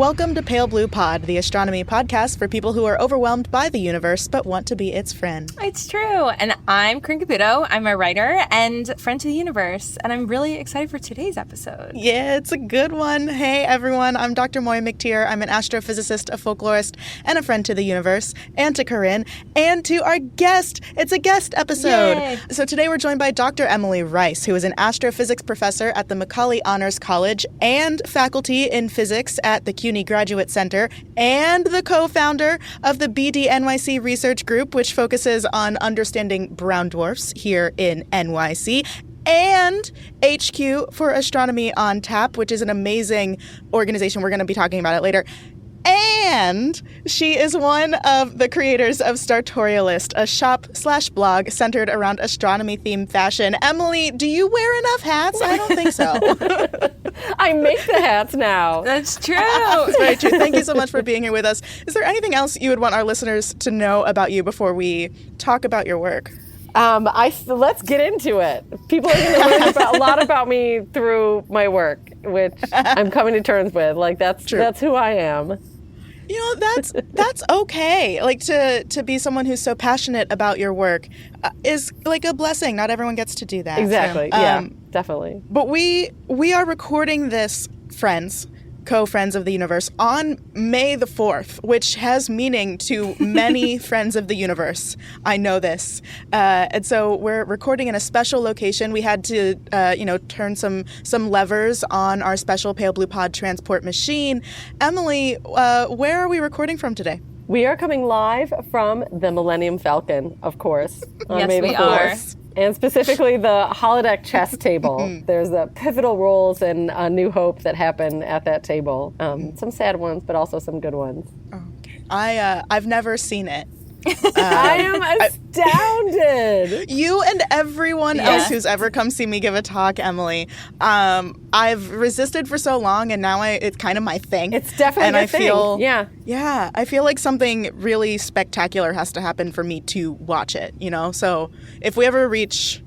Welcome to Pale Blue Pod, the astronomy podcast for people who are overwhelmed by the universe but want to be its friend. It's true. And I'm Corinne Caputo. I'm a writer and friend to the universe. And I'm really excited for today's episode. Yeah, it's a good one. Hey, everyone. I'm Dr. Moiya McTier. I'm an astrophysicist, a folklorist, and a friend to the universe, and to Corinne, and to our guest. It's a guest episode. Yay. So today we're joined by Dr. Emily Rice, who is an astrophysics professor at the Macaulay Honors College and faculty in physics at the CUNY Graduate Center, and the co-founder of the BD-NYC Research Group, which focuses on understanding brown dwarfs here in NYC, and HQ for Astronomy on Tap, which is an amazing organization. We're going to be talking about it later. And she is one of the creators of STARtorialist, a shop/blog centered around astronomy-themed fashion. Emily, do you wear enough hats? I don't think so. I make the hats now. That's true. That's very true. Thank you so much for being here with us. Is there anything else you would want our listeners to know about you before we talk about your work? Let's get into it. People are going to learn a lot about me through my work, which I'm coming to terms with. Like that's who I am. You know, that's okay. Like to be someone who's so passionate about your work is like a blessing. Not everyone gets to do that. Exactly. Yeah, definitely. But we are recording this, co-friends of the universe, on May the 4th, which has meaning to many friends of the universe. I know this. And so we're recording in a special location. We had to, turn some levers on our special Pale Blue Pod transport machine. Emily, where are we recording from today? We are coming live from the Millennium Falcon, of course. Yes, May the we 4th. And specifically the holodeck chess table. There's the pivotal roles and A New Hope that happen at that table. Some sad ones, but also some good ones. Okay. I've never seen it. I am astounded. You and everyone else who's ever come see me give a talk, Emily. I've resisted for so long, and now it's kind of my thing. It's definitely your thing. Yeah, I feel like something really spectacular has to happen for me to watch it, you know? So if we ever reach,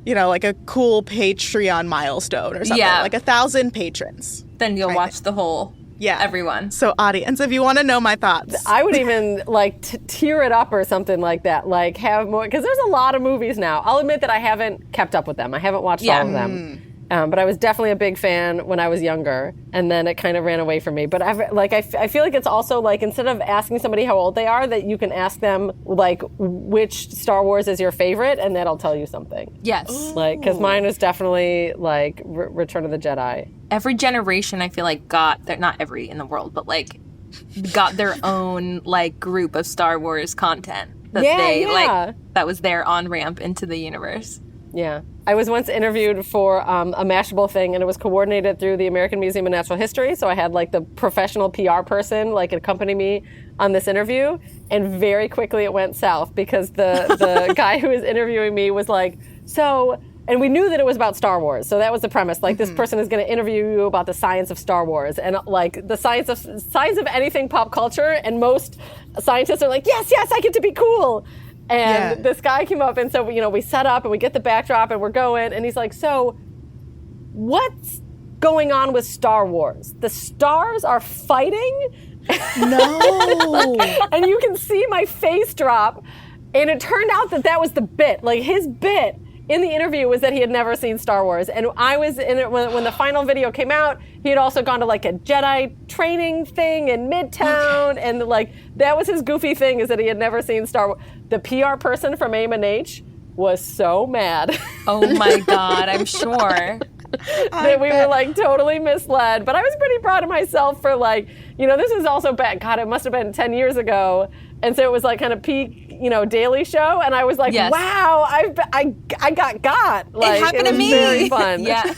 like a cool Patreon milestone or something, like 1,000 patrons. Then you'll watch the whole... Yeah, everyone. So audience, if you want to know my thoughts. I would even tear it up or something like that. Like have more, because there's a lot of movies now. I'll admit that I haven't kept up with them. I haven't watched all of them. But I was definitely a big fan when I was younger, and then it kind of ran away from me. But I feel like it's also like, instead of asking somebody how old they are, that you can ask them like which Star Wars is your favorite, and that'll tell you something. Yes. Because mine was definitely like Return of the Jedi. Every generation, I feel like not every in the world, but like got their own like group of Star Wars content that that was their on-ramp into the universe. Yeah. I was once interviewed for a Mashable thing, and it was coordinated through the American Museum of Natural History. So I had like the professional PR person like accompany me on this interview, and very quickly it went south because the guy who was interviewing me was like, and we knew that it was about Star Wars. So that was the premise. Like, this person is going to interview you about the science of Star Wars and like the science of anything pop culture. And most scientists are like, yes, I get to be cool. And this guy came up, and so, we set up and we get the backdrop and we're going, and he's like, so what's going on with Star Wars? The stars are fighting? No. And you can see my face drop. And it turned out that was the bit. Like, his bit in the interview was that he had never seen Star Wars. And I was in it when the final video came out. He had also gone to like a Jedi training thing in Midtown. Okay. And like, that was his goofy thing, is that he had never seen Star Wars. The PR person from AIM&H was so mad. Oh my God, I'm sure. That we were like totally misled. But I was pretty proud of myself for like, this is also back, God, it must have been 10 years ago. And so it was like kind of peak, Daily Show. And I was like, wow, I got. Like, it happened to me. Very fun. Yeah.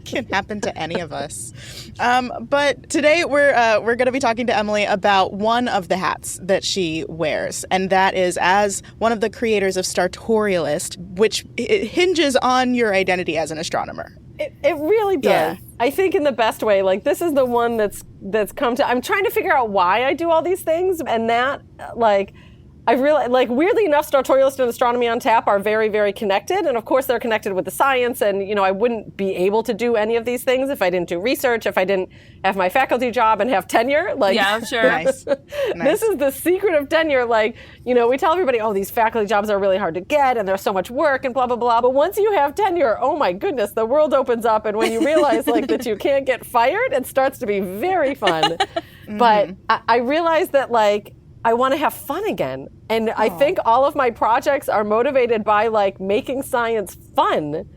Can happen to any of us. But today we're going to be talking to Emily about one of the hats that she wears, and that is as one of the creators of STARtorialist, which it hinges on your identity as an astronomer. It really does. Yeah. I think in the best way. Like, this is the one that's come to. I'm trying to figure out why I do all these things, and that like I realized, like, weirdly enough, Startorialist and Astronomy on Tap are very, very connected. And of course, they're connected with the science. And, you know, I wouldn't be able to do any of these things if I didn't do research, if I didn't have my faculty job and have tenure. Like, yeah, sure. Nice. This is the secret of tenure. Like, you know, we tell everybody, oh, these faculty jobs are really hard to get and there's so much work and blah, blah, blah. But once you have tenure, oh my goodness, the world opens up. And when you realize, like, that you can't get fired, it starts to be very fun. But I realized that, like, I want to have fun again. And I think all of my projects are motivated by, like, making science fun.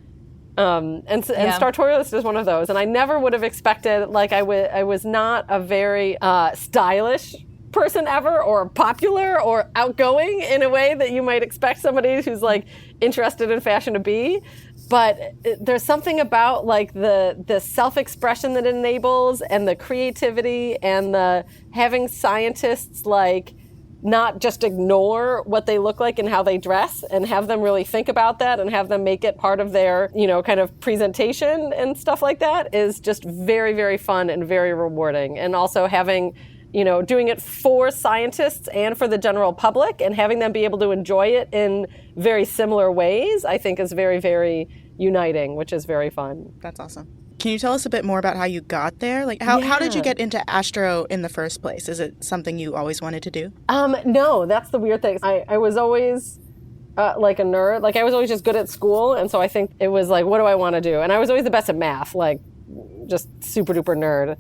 And Startorialist is one of those. And I never would have expected, like, I was not a very stylish person ever, or popular or outgoing in a way that you might expect somebody who's, like, interested in fashion to be. But there's something about, like, the self-expression that it enables, and the creativity, and the having scientists, like, not just ignore what they look like and how they dress, and have them really think about that and have them make it part of their, you know, kind of presentation and stuff like that, is just very, very fun and very rewarding. And also having, you know, doing it for scientists and for the general public, and having them be able to enjoy it in very similar ways, I think is very, very uniting, which is very fun. That's awesome. Can you tell us a bit more about how you got there? Like, how did you get into astro in the first place? Is it something you always wanted to do? No, that's the weird thing. I was always like a nerd. Like, I was always just good at school. And so I think it was like, what do I want to do? And I was always the best at math, like, just super duper nerd.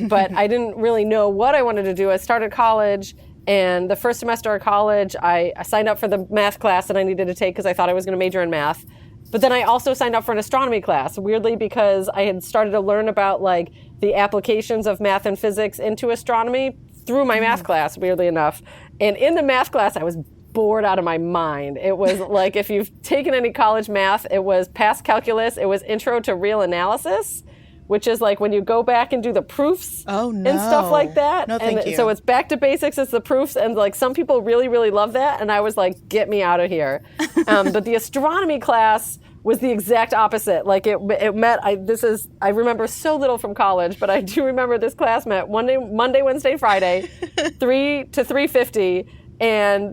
But I didn't really know what I wanted to do. I started college, and the first semester of college, I signed up for the math class that I needed to take because I thought I was going to major in math. But then I also signed up for an astronomy class, weirdly, because I had started to learn about, like, the applications of math and physics into astronomy through my math class, weirdly enough. And in the math class, I was bored out of my mind. It was like, if you've taken any college math, it was past calculus, it was intro to real analysis, which is like when you go back and do the proofs and stuff like that. No, thank you. So it's back to basics, it's the proofs, and, like, some people really, really love that, and I was like, get me out of here. But the astronomy class was the exact opposite. Like, it met, I remember so little from college, but I do remember this class met Monday, Wednesday, Friday, 3 to 3:50.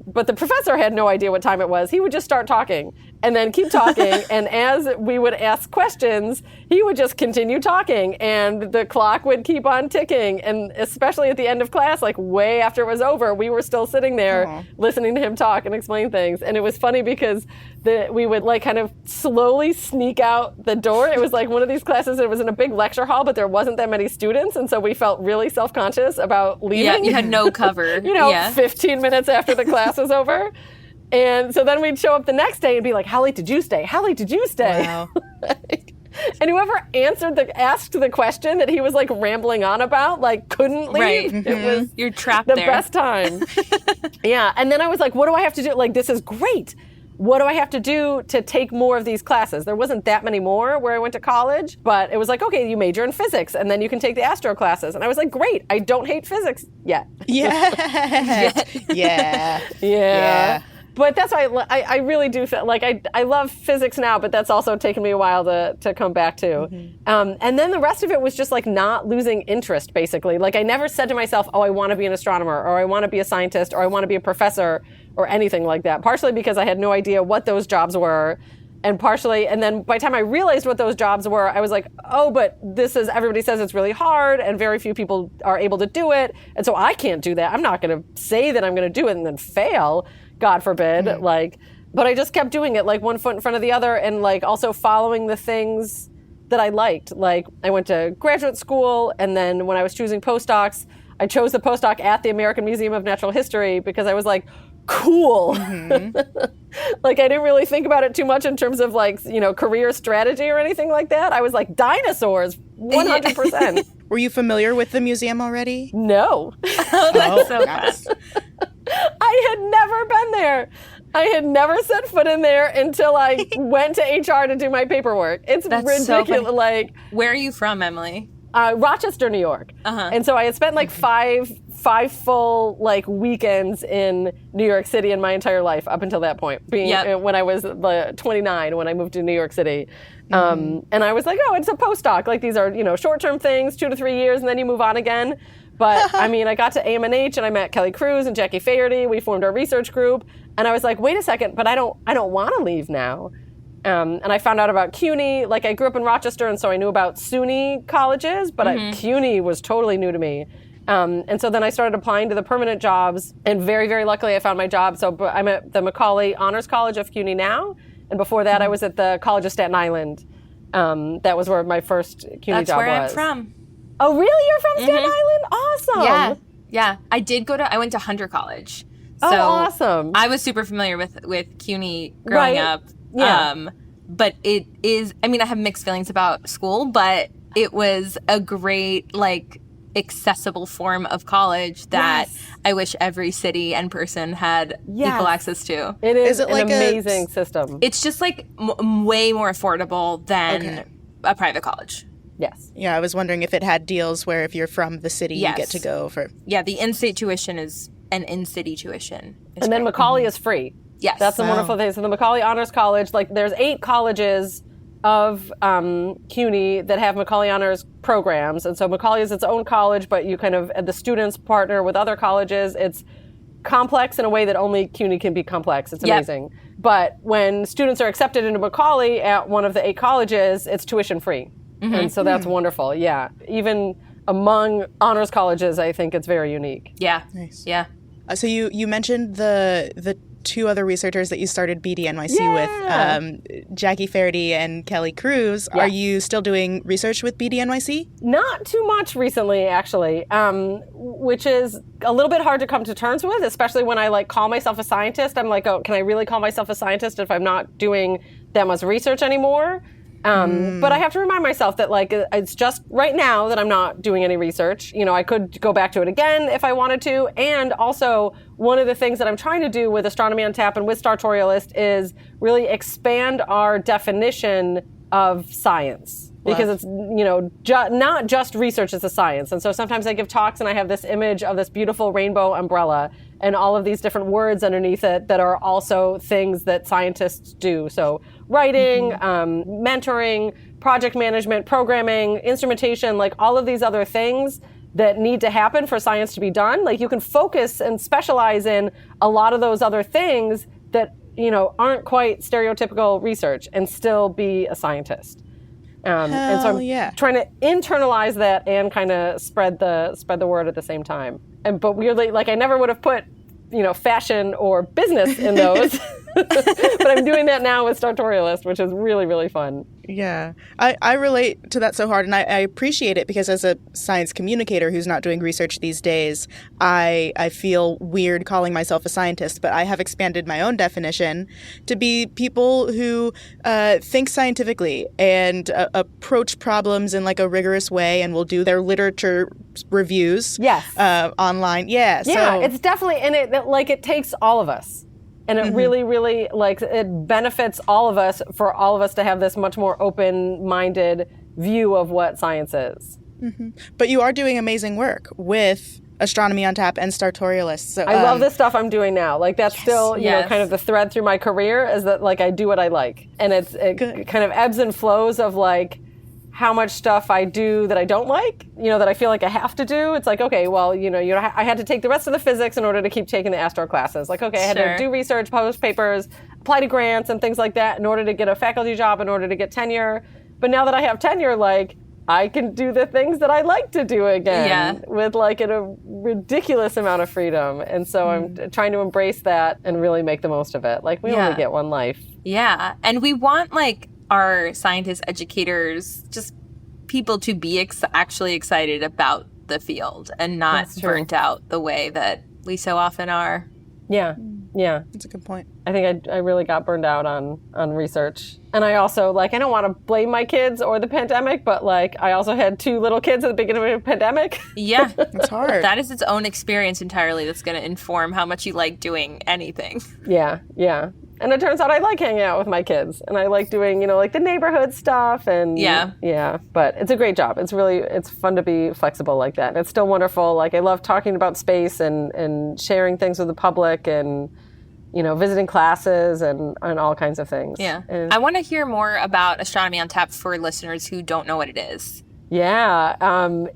But the professor had no idea what time it was. He would just start talking and then keep talking. And as we would ask questions, he would just continue talking, and the clock would keep on ticking. And especially at the end of class, like way after it was over, we were still sitting there listening to him talk and explain things. And it was funny because we would, like, kind of slowly sneak out the door. It was like one of these classes, it was in a big lecture hall, but there wasn't that many students. And so we felt really self-conscious about leaving. Yeah, you had no cover. 15 minutes after the class was over. And so then we'd show up the next day and be like, how late did you stay? How late did you stay? Wow. And whoever asked the question that he was, like, rambling on about, like, couldn't leave. Right. Mm-hmm. It was You're trapped the there. best time. Yeah. And then I was like, what do I have to do? Like, this is great. What do I have to do to take more of these classes? There wasn't that many more where I went to college, but it was like, okay, you major in physics, and then you can take the astro classes. And I was like, great, I don't hate physics yet. Yeah. But that's why I really do feel like I love physics now, but that's also taken me a while to come back to. And then the rest of it was just, like, not losing interest, basically. Like, I never said to myself, oh, I want to be an astronomer, or I want to be a scientist, or I want to be a professor, or anything like that. Partially because I had no idea what those jobs were, and then by the time I realized what those jobs were, I was like, oh, but everybody says it's really hard, and very few people are able to do it, and so I can't do that. I'm not going to say that I'm going to do it and then fail, God forbid. But I just kept doing it, like, one foot in front of the other, and, like, also following the things that I liked. Like, I went to graduate school, and then when I was choosing postdocs, I chose the postdoc at the American Museum of Natural History because I was like, cool. Like, I didn't really think about it too much in terms of, like, you know, career strategy or anything like that. I was like, dinosaurs, 100%. Were you familiar with the museum already? No. That's so fast. I had never been there. I had never set foot in there until I went to HR to do my paperwork. It's ridiculous. So like, where are you from, Emily? Rochester, New York. And so I had spent, like, five full, like, weekends in New York City in my entire life up until that point, when I was 29 when I moved to New York City. And I was like, oh, it's a postdoc. Like, these are, you know, short-term things, 2 to 3 years, and then you move on again. But I mean, I got to AMNH and I met Kelly Cruz and Jackie Faherty. We formed our research group. And I was like, wait a second, but I don't want to leave now. And I found out about CUNY. Like, I grew up in Rochester, and so I knew about SUNY colleges, but CUNY was totally new to me. And so then I started applying to the permanent jobs, and very, very luckily I found my job. So I'm at the Macaulay Honors College of CUNY now, and before that I was at the College of Staten Island. That was where my first CUNY job was. That's where I'm from. Oh, really? You're from Staten Island? Awesome. Yeah. I went to Hunter College. So awesome. I was super familiar with CUNY growing up. Yeah. But it is, I mean, I have mixed feelings about school, but it was a great, like, accessible form of college that I wish every city and person had equal access to. It is an amazing system. It's just, like, way more affordable than a private college. Yes. Yeah, I was wondering if it had deals where if you're from the city, you get to go for... Yeah, the in-state tuition is an in-city tuition. And then Macaulay is free. Yes. That's the wonderful thing. So the Macaulay Honors College, like, there's 8 colleges of CUNY that have Macaulay Honors programs. And so Macaulay is its own college, but you kind of, the students partner with other colleges. It's complex in a way that only CUNY can be complex. It's amazing. But when students are accepted into Macaulay at one of the 8 colleges, it's tuition free. And so that's wonderful. Yeah. Even among honors colleges, I think it's very unique. Yeah. Nice. Yeah. So you mentioned the 2 other researchers that you started BDNYC with, Jackie Faherty and Kelly Cruz. Are you still doing research with BDNYC? Not too much recently, actually, which is a little bit hard to come to terms with, especially when I, like, call myself a scientist. I'm like, oh, can I really call myself a scientist if I'm not doing that much research anymore? But I have to remind myself that, like, it's just right now that I'm not doing any research. You know, I could go back to it again if I wanted to. And also, one of the things that I'm trying to do with Astronomy on Tap and with STARtorialist is really expand our definition of science. Because it's, you know, not just research is a science. And so sometimes I give talks and I have this image of this beautiful rainbow umbrella and all of these different words underneath it that are also things that scientists do. So writing, mentoring, project management, programming, instrumentation, like all of these other things that need to happen for science to be done. Like, you can focus and specialize in a lot of those other things that, you know, aren't quite stereotypical research and still be a scientist. And so I'm trying to internalize that and kind of spread the word at the same time. But weirdly, like, I never would have put, you know, fashion or business in those. But I'm doing that now with STARtorialist, which is really, really fun. Yeah. I relate to that so hard, and I appreciate it because as a science communicator who's not doing research these days, I feel weird calling myself a scientist, but I have expanded my own definition to be people who think scientifically and approach problems in, like, a rigorous way and will do their literature reviews online. Yeah, it's definitely, and it takes all of us. And it really, really, like, it benefits all of us for all of us to have this much more open-minded view of what science is. But you are doing amazing work with Astronomy on Tap and STARtorialist. So, I love the stuff I'm doing now. Like, that's still, you know, kind of the thread through my career is that, like, I do what I like. And it kind of ebbs and flows of, like, how much stuff I do that I don't like, you know, that I feel like I have to do. It's like, okay, well, you know, I had to take the rest of the physics in order to keep taking the astro classes. Like, okay, I had to do research, publish papers, apply to grants and things like that in order to get a faculty job, in order to get tenure. But now that I have tenure, like, I can do the things that I like to do again with, like, a ridiculous amount of freedom. And so I'm trying to embrace that and really make the most of it. Like, we only get one life. Yeah. And we want, like, our scientists, educators, just people to be actually excited about the field and not burnt out the way that we so often are. Yeah. That's a good point. I think I really got burned out on research. And I also, like, I don't want to blame my kids or the pandemic, but, like, I also had 2 little kids at the beginning of the pandemic. Yeah. It's hard. That is its own experience entirely that's going to inform how much you like doing anything. Yeah. And it turns out I like hanging out with my kids, and I like doing, you know, like, the neighborhood stuff, and but it's a great job. It's fun to be flexible like that. And it's still wonderful. Like, I love talking about space and sharing things with the public and, you know, visiting classes and all kinds of things. Yeah. And I want to hear more about Astronomy on Tap for listeners who don't know what it is. Yeah,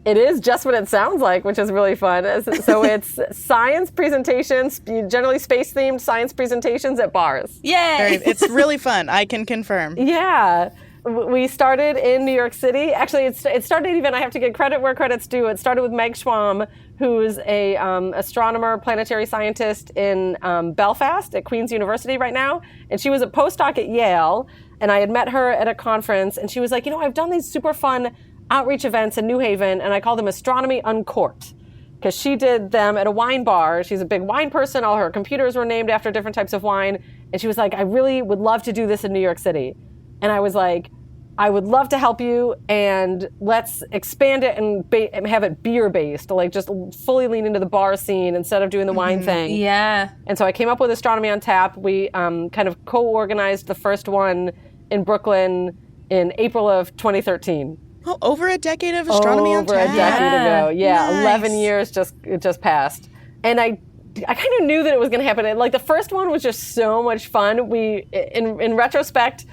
it is just what it sounds like, which is really fun. So it's science presentations, generally space-themed science presentations at bars. Yay! It's really fun. I can confirm. Yeah. We started in New York City. Actually, it started even, I have to give credit where credit's due. It started with Meg Schwamm, who's a astronomer, planetary scientist in Belfast at Queen's University right now. And she was a postdoc at Yale. And I had met her at a conference. And she was like, I've done these super fun outreach events in New Haven, and I call them Astronomy Uncorked, because she did them at a wine bar. She's a big wine person. All her computers were named after different types of wine. And she was like, I really would love to do this in New York City. And I was like, I would love to help you, and let's expand it and have it beer-based, like just fully lean into the bar scene instead of doing the wine thing. Yeah. And so I came up with Astronomy on Tap. We kind of co-organized the first one in Brooklyn in April of 2013. Oh, over a decade of astronomy on tap. Over a decade ago. Yeah, Nice. 11 years just passed. And I kind of knew that it was going to happen. Like, the first one was just so much fun. We, in retrospect,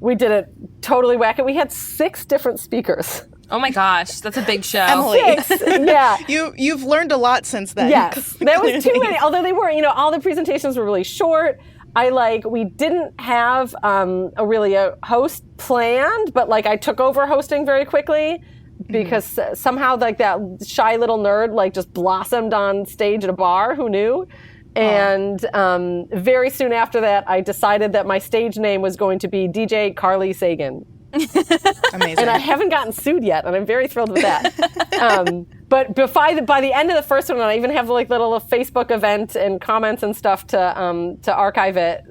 we did it totally wacky. We had 6 different speakers. Oh my gosh, that's a big show. Emily. 6, yeah. You've learned a lot since then. Yes, that was too many. Although they were, all the presentations were really short. We didn't have a host planned, but I took over hosting very quickly because somehow that shy little nerd just blossomed on stage at a bar. Who knew? And very soon after that, I decided that my stage name was going to be DJ Carly Sagan. Amazing. And I haven't gotten sued yet, and I'm very thrilled with that. But by the end of the first one, I even have little Facebook event and comments and stuff to archive it.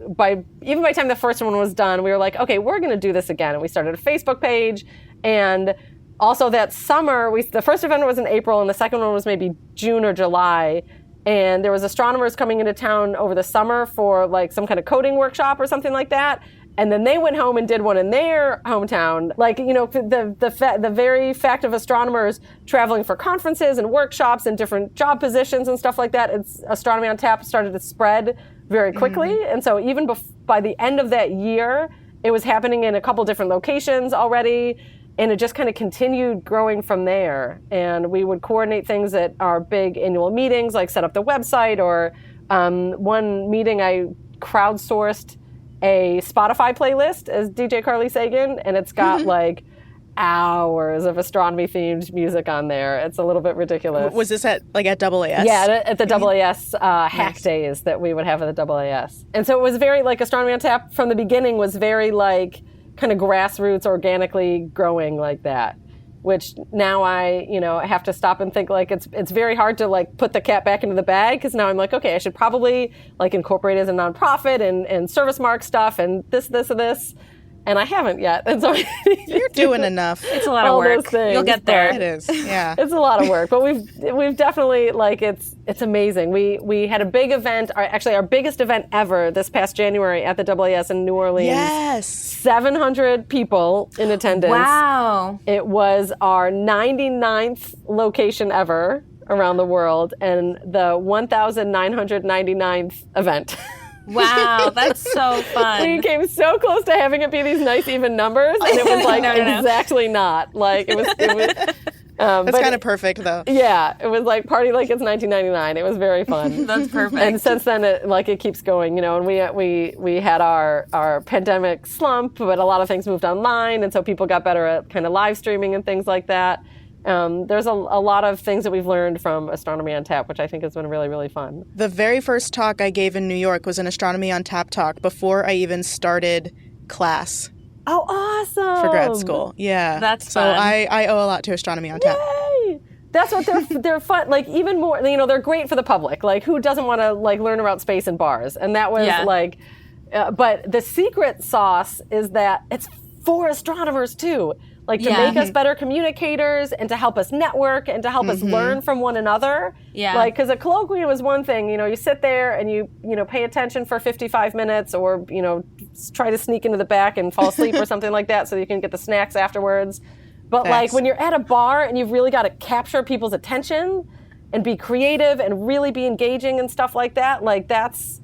Even by the time the first one was done, we were like, okay, we're going to do this again. And we started a Facebook page. And also that summer, the first event was in April, and the second one was maybe June or July. And there was astronomers coming into town over the summer for some kind of coding workshop or something like that. And then they went home and did one in their hometown. The very fact of astronomers traveling for conferences and workshops and different job positions and stuff like that, Astronomy on Tap started to spread very quickly. Mm-hmm. And so even by the end of that year, it was happening in a couple different locations already. And it just kind of continued growing from there. And we would coordinate things at our big annual meetings, like set up the website, or one meeting I crowdsourced a Spotify playlist as DJ Carly Sagan, and it's got hours of astronomy-themed music on there. It's a little bit ridiculous. Was this at AAS? Yeah, at the AAS hack days that we would have at the AAS. And so it was very Astronomy on Tap from the beginning was very kind of grassroots, organically growing like that. Which now I have to stop and think it's very hard to put the cat back into the bag, because now I'm okay, I should probably incorporate it as a nonprofit and service mark stuff and this and this, and I haven't yet. And so you're doing enough. It's a lot of work. You'll get there. It is. Yeah. It's a lot of work, but we've definitely it's amazing. We had a big event, our biggest event ever this past January at the AAS in New Orleans. Yes. 700 people in attendance. Wow. It was our 99th location ever around the world, and the 1,999th event. Wow, that's so fun. We came so close to having it be these nice even numbers, and it was exactly not. It was That's kind of perfect, though. Yeah, it was party like it's 1999. It was very fun. That's perfect. And since then, it keeps going, and we had our pandemic slump, but a lot of things moved online, and so people got better at kind of live streaming and things like that. There's a lot of things that we've learned from Astronomy on Tap, which I think has been really, really fun. The very first talk I gave in New York was an Astronomy on Tap talk before I even started class. Oh, awesome! For grad school, yeah. That's so fun. I owe a lot to Astronomy on Tap. Yay! That's what they're fun. Even more, they're great for the public. Who doesn't want to learn about space in bars? And that was but the secret sauce is that it's for astronomers too. To make us better communicators and to help us network and to help us learn from one another. Yeah. Because a colloquium is one thing, you sit there and you pay attention for 55 minutes or, try to sneak into the back and fall asleep or something like that so you can get the snacks afterwards. But Thanks. when you're at a bar and you've really got to capture people's attention and be creative and really be engaging and stuff like that, that's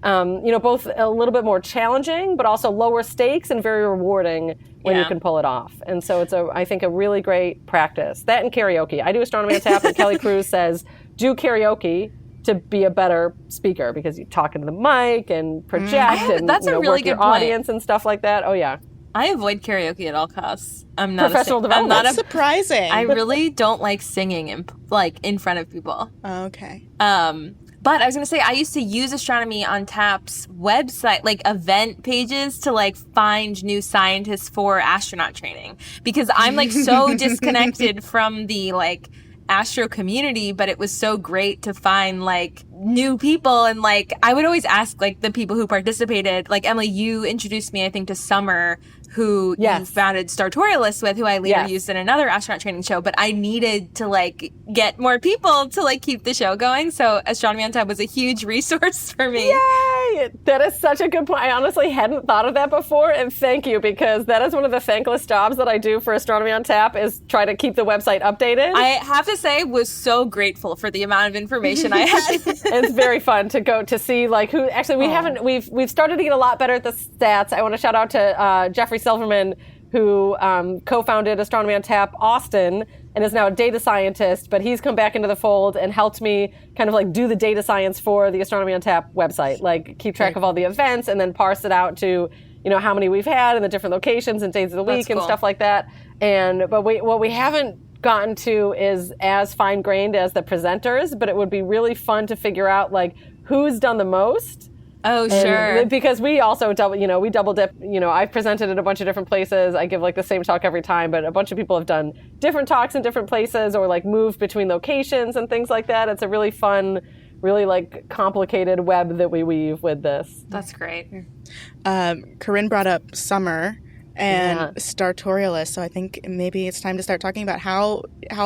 both a little bit more challenging, but also lower stakes and very rewarding when you can pull it off. And so it's I think a really great practice. That and karaoke. I do Astronomy on Tap, and Kelly Cruz says, do karaoke to be a better speaker because you talk into the mic and project and that's a really work good your point. Audience and stuff like that. Oh, yeah. I avoid karaoke at all costs. I'm not Professional development. That's surprising. I really don't like singing in front of people. Okay. But I was going to say, I used to use Astronomy on Tap's website, like event pages, to like find new scientists for astronaut training, because I'm like so disconnected from the like astro community, but it was so great to find like new people. And like I would always ask like the people who participated, like Emily, you introduced me I think to Summer, who you founded STARtorialist with, who I later used in another astronaut training show, but I needed to like get more people to like keep the show going. So Astronomy on Tap was a huge resource for me. Yay! That is such a good point. I honestly hadn't thought of that before, and thank you, because that is one of the thankless jobs that I do for Astronomy on Tap, is try to keep the website updated. I have to say, was so grateful for the amount of information I had. It's very fun to go to see like who actually we've started to get a lot better at the stats. I want to shout out to Jeffrey Silverman, who co-founded Astronomy on Tap Austin and is now a data scientist, but he's come back into the fold and helped me kind of like do the data science for the Astronomy on Tap website, like keep track of all the events and then parse it out to, how many we've had and the different locations and days of the week and stuff like that. But what we haven't gotten to is as fine-grained as the presenters, but it would be really fun to figure out like who's done the most. Oh, sure. Because we also we double dip. I've presented at a bunch of different places. I give like the same talk every time, but a bunch of people have done different talks in different places or like moved between locations and things like that. It's a really fun, really like complicated web that we weave with this. That's great. Corinne brought up Summer and STARtorialist, so I think maybe it's time to start talking about how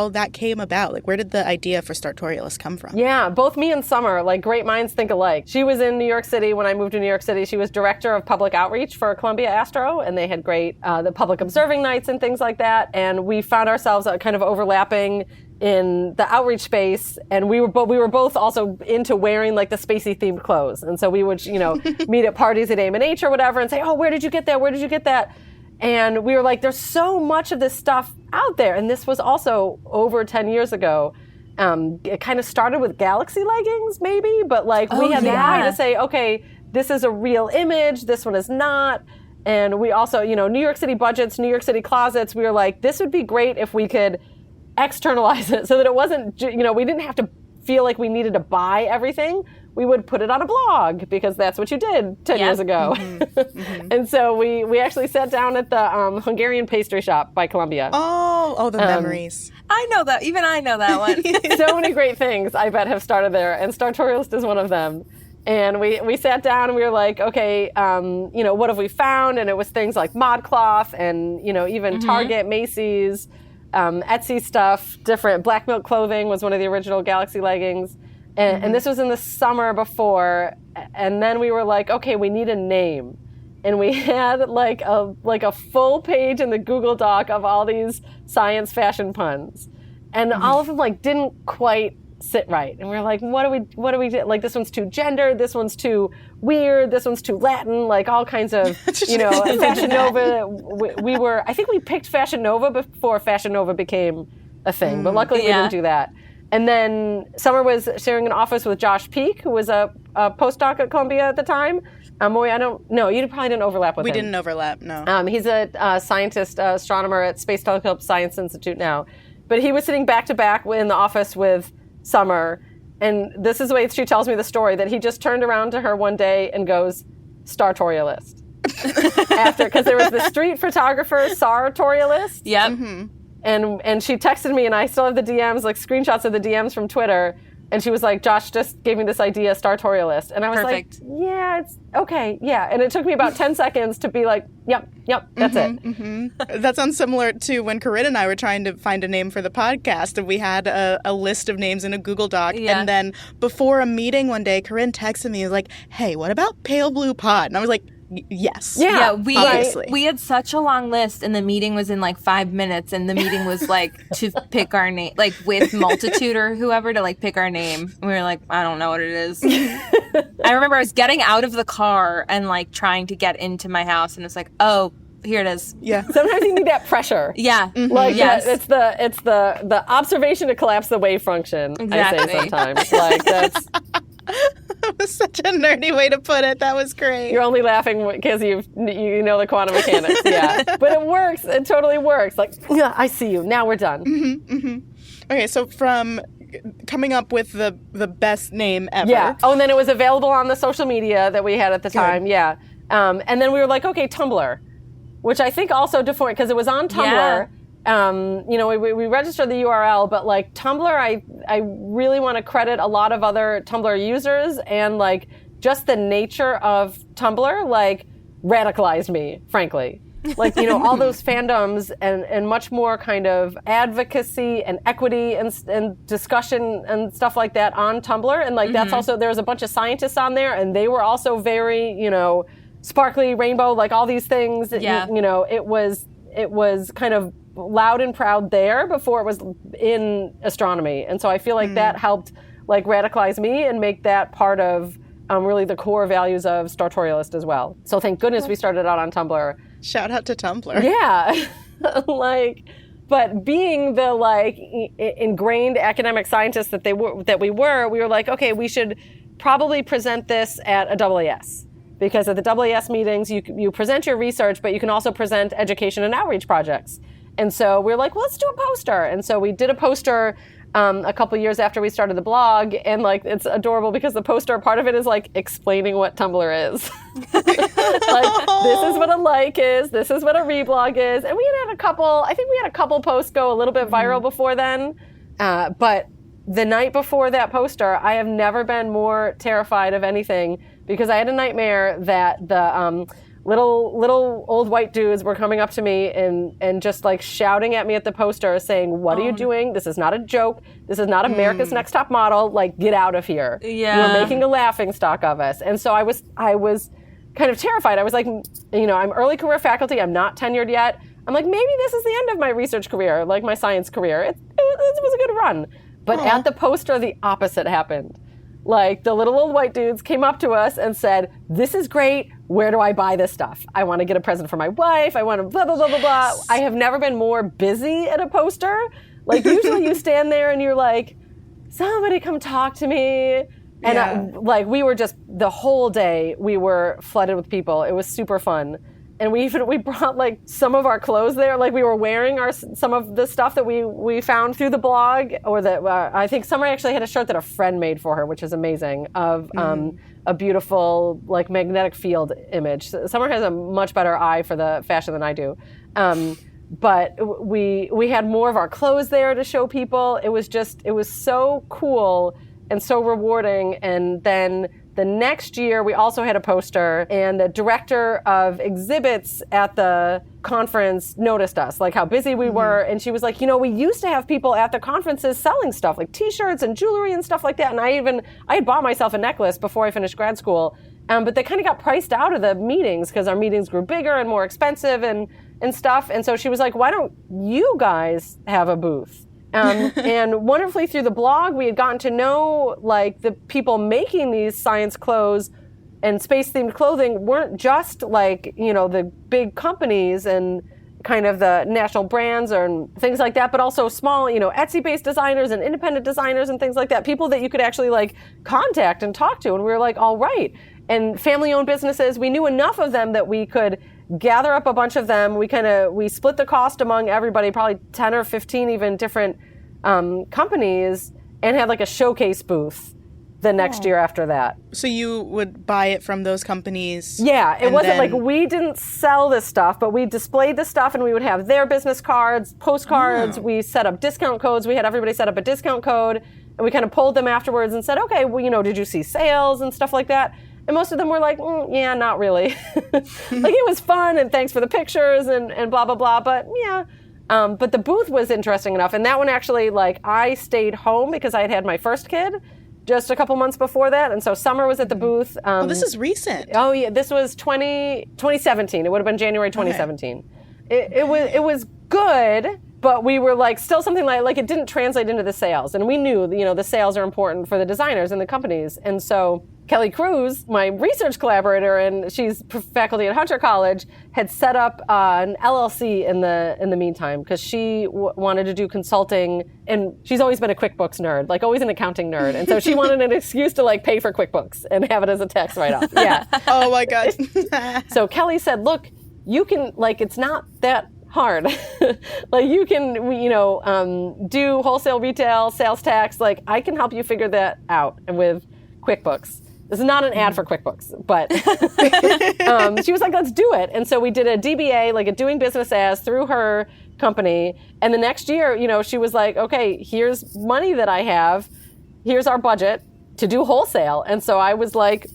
that came about. Like, where did the idea for STARtorialist come from? Yeah, both me and Summer, like great minds think alike. She was in New York City when I moved to New York City. She was director of public outreach for Columbia Astro, and they had great the public observing nights and things like that. And we found ourselves kind of overlapping in the outreach space, and we were both also into wearing like the spacey themed clothes. And so we would meet at parties at AIM&H or whatever and say, "Oh, where did you get that? Where did you get that?" And we were like, there's so much of this stuff out there. And this was also over 10 years ago. It kind of started with galaxy leggings, maybe, but like we had the eye to say, okay, this is a real image, this one is not. And we also, New York City budgets, New York City closets, we were like, this would be great if we could externalize it so that it wasn't, we didn't have to feel like we needed to buy everything. We would put it on a blog because that's what you did 10 years ago. And so we actually sat down at the Hungarian pastry shop by Columbia. Oh, the memories. I know that. Even I know that one. So many great things, I bet, have started there. And STARtorialist is one of them. And we sat down and we were like, okay, what have we found? And it was things like ModCloth and, even Target, Macy's, Etsy stuff, different black milk clothing was one of the original Galaxy leggings. And this was in the summer before, and then we were like, okay, we need a name. And we had like a full page in the Google Doc of all these science fashion puns. And all of them like didn't quite sit right. And we were like, what do we do? Like, this one's too gendered, this one's too weird, this one's too Latin, like all kinds of, Fashion Nova. I think we picked Fashion Nova before Fashion Nova became a thing, but luckily we didn't do that. And then Summer was sharing an office with Josh Peak, who was a postdoc at Columbia at the time. Moiya, you probably didn't overlap with him. We didn't overlap, no. He's a scientist, astronomer at Space Telescope Science Institute now. But he was sitting back to back in the office with Summer. And this is the way she tells me the story, that he just turned around to her one day and goes, STARtorialist. Because there was the street photographer, STARtorialist. Yep. Mm-hmm. And she texted me, and I still have the DMs, like screenshots of the DMs from Twitter. And she was like, Josh just gave me this idea, STARtorialist. And I was like, yeah, it's okay, yeah. And it took me about 10 seconds to be like, yep, that's it. Mm-hmm. That sounds similar to when Corinne and I were trying to find a name for the podcast. And we had a list of names in a Google Doc. Yeah. And then before a meeting one day, Corinne texted me, like, hey, what about Pale Blue Pod? And I was like, yes. Yeah, obviously. We had such a long list, and the meeting was in like 5 minutes, and the meeting was like to pick our name, like with Multitude or whoever to like pick our name. And we were like, I don't know what it is. I remember I was getting out of the car and like trying to get into my house, and it's like, oh, here it is. Yeah. Sometimes you need that pressure. Yeah. Like Yes. it's the observation to collapse the wave function. Exactly. I say sometimes. Like that's That was such a nerdy way to put it. That was great. you're only laughing because you know the quantum mechanics. Yeah. But it works. It totally works. Like, yeah, I see you. Now we're done. Okay, so from coming up with the best name ever. Yeah. Oh, and then it was available on the social media that we had at the time. Yeah. And then we were like, okay, Tumblr, which I think also defined because it was on Tumblr. Yeah. We registered the URL, but like Tumblr, I really want to credit a lot of other Tumblr users, and like just the nature of Tumblr like radicalized me, frankly. Like, all those fandoms and much more kind of advocacy and equity and discussion and stuff like that on Tumblr. And like that's also, there was a bunch of scientists on there, and they were also very, sparkly, rainbow, like all these things. Yeah. It was kind of loud and proud there before it was in astronomy. And so I feel like that helped like radicalize me and make that part of really the core values of STARtorialist as well. So thank goodness we started out on Tumblr. Shout out to Tumblr. Yeah. But being the like ingrained academic scientists that we were like, okay, we should probably present this at a AAS. Because at the AAS meetings, you present your research, but you can also present education and outreach projects. And so we were like, well, let's do a poster. And so we did a poster a couple years after we started the blog. And like, it's adorable because the poster, part of it is like explaining what Tumblr is. Like, this is what a like is. This is what a reblog is. And we had a couple posts go a little bit viral before then. But the night before that poster, I have never been more terrified of anything, because I had a nightmare that the little old white dudes were coming up to me and just like shouting at me at the poster saying, what are you doing? This is not a joke. This is not America's Next Top Model. Like, get out of here. Yeah. You're making a laughing stock of us. And so I was kind of terrified. I was like, I'm early career faculty. I'm not tenured yet. I'm like, maybe this is the end of my research career, like my science career. It was a good run. But at the poster, the opposite happened. Like, the little old white dudes came up to us and said, this is great. Where do I buy this stuff? I want to get a present for my wife. I want to blah, blah, blah, blah, blah. I have never been more busy at a poster. Like, usually you stand there and you're like, somebody come talk to me. And we were just, the whole day, we were flooded with people. It was super fun. And we brought like some of our clothes there. Like, we were wearing some of the stuff that we found through the blog, or that I think Summer actually had a shirt that a friend made for her, which is amazing, of a beautiful like magnetic field image. Summer has a much better eye for the fashion than I do. But we had more of our clothes there to show people. It was so cool and so rewarding. And then the next year, we also had a poster, and the director of exhibits at the conference noticed us, like how busy we were. And she was like, we used to have people at the conferences selling stuff, like T-shirts and jewelry and stuff like that. And I had bought myself a necklace before I finished grad school. But they kind of got priced out of the meetings because our meetings grew bigger and more expensive and stuff. And so she was like, why don't you guys have a booth? And wonderfully through the blog, we had gotten to know like the people making these science clothes and space-themed clothing weren't just like, the big companies and kind of the national brands and things like that, but also small, Etsy-based designers and independent designers and things like that, people that you could actually like contact and talk to. And we were like, all right. And family-owned businesses, we knew enough of them that we could gather up a bunch of them. We split the cost among everybody, probably 10 or 15 even different companies, and had like a showcase booth the next year after that. So you would buy it from those companies? Yeah, it wasn't like we didn't sell this stuff, but we displayed the stuff, and we would have their business cards, postcards. We set up discount codes. We had everybody set up a discount code, and we kind of polled them afterwards and said, okay, well, did you see sales and stuff like that? And most of them were like, yeah, not really. Like, it was fun, and thanks for the pictures and blah, blah, blah. But yeah. But the booth was interesting enough. And that one actually, like, I stayed home because I had had my first kid just a couple months before that. And so Summer was at the booth. This is recent. Oh, yeah. This was 2017. It would have been January 2017. Okay. It was good, but we were like still something like it didn't translate into the sales. And we knew, the sales are important for the designers and the companies. And so Kelly Cruz, my research collaborator, and she's faculty at Hunter College, had set up an LLC in the meantime because she wanted to do consulting, and she's always been a QuickBooks nerd, like always an accounting nerd, and so she wanted an excuse to like pay for QuickBooks and have it as a tax write-off. Yeah. Oh my God. So Kelly said, look, you can, like, it's not that hard. Like you can, do wholesale retail, sales tax. Like I can help you figure that out with QuickBooks. This is not an ad for QuickBooks, but she was like, let's do it. And so we did a DBA, like a doing business as, through her company. And the next year, she was like, okay, here's money that I have. Here's our budget to do wholesale. And so I was like,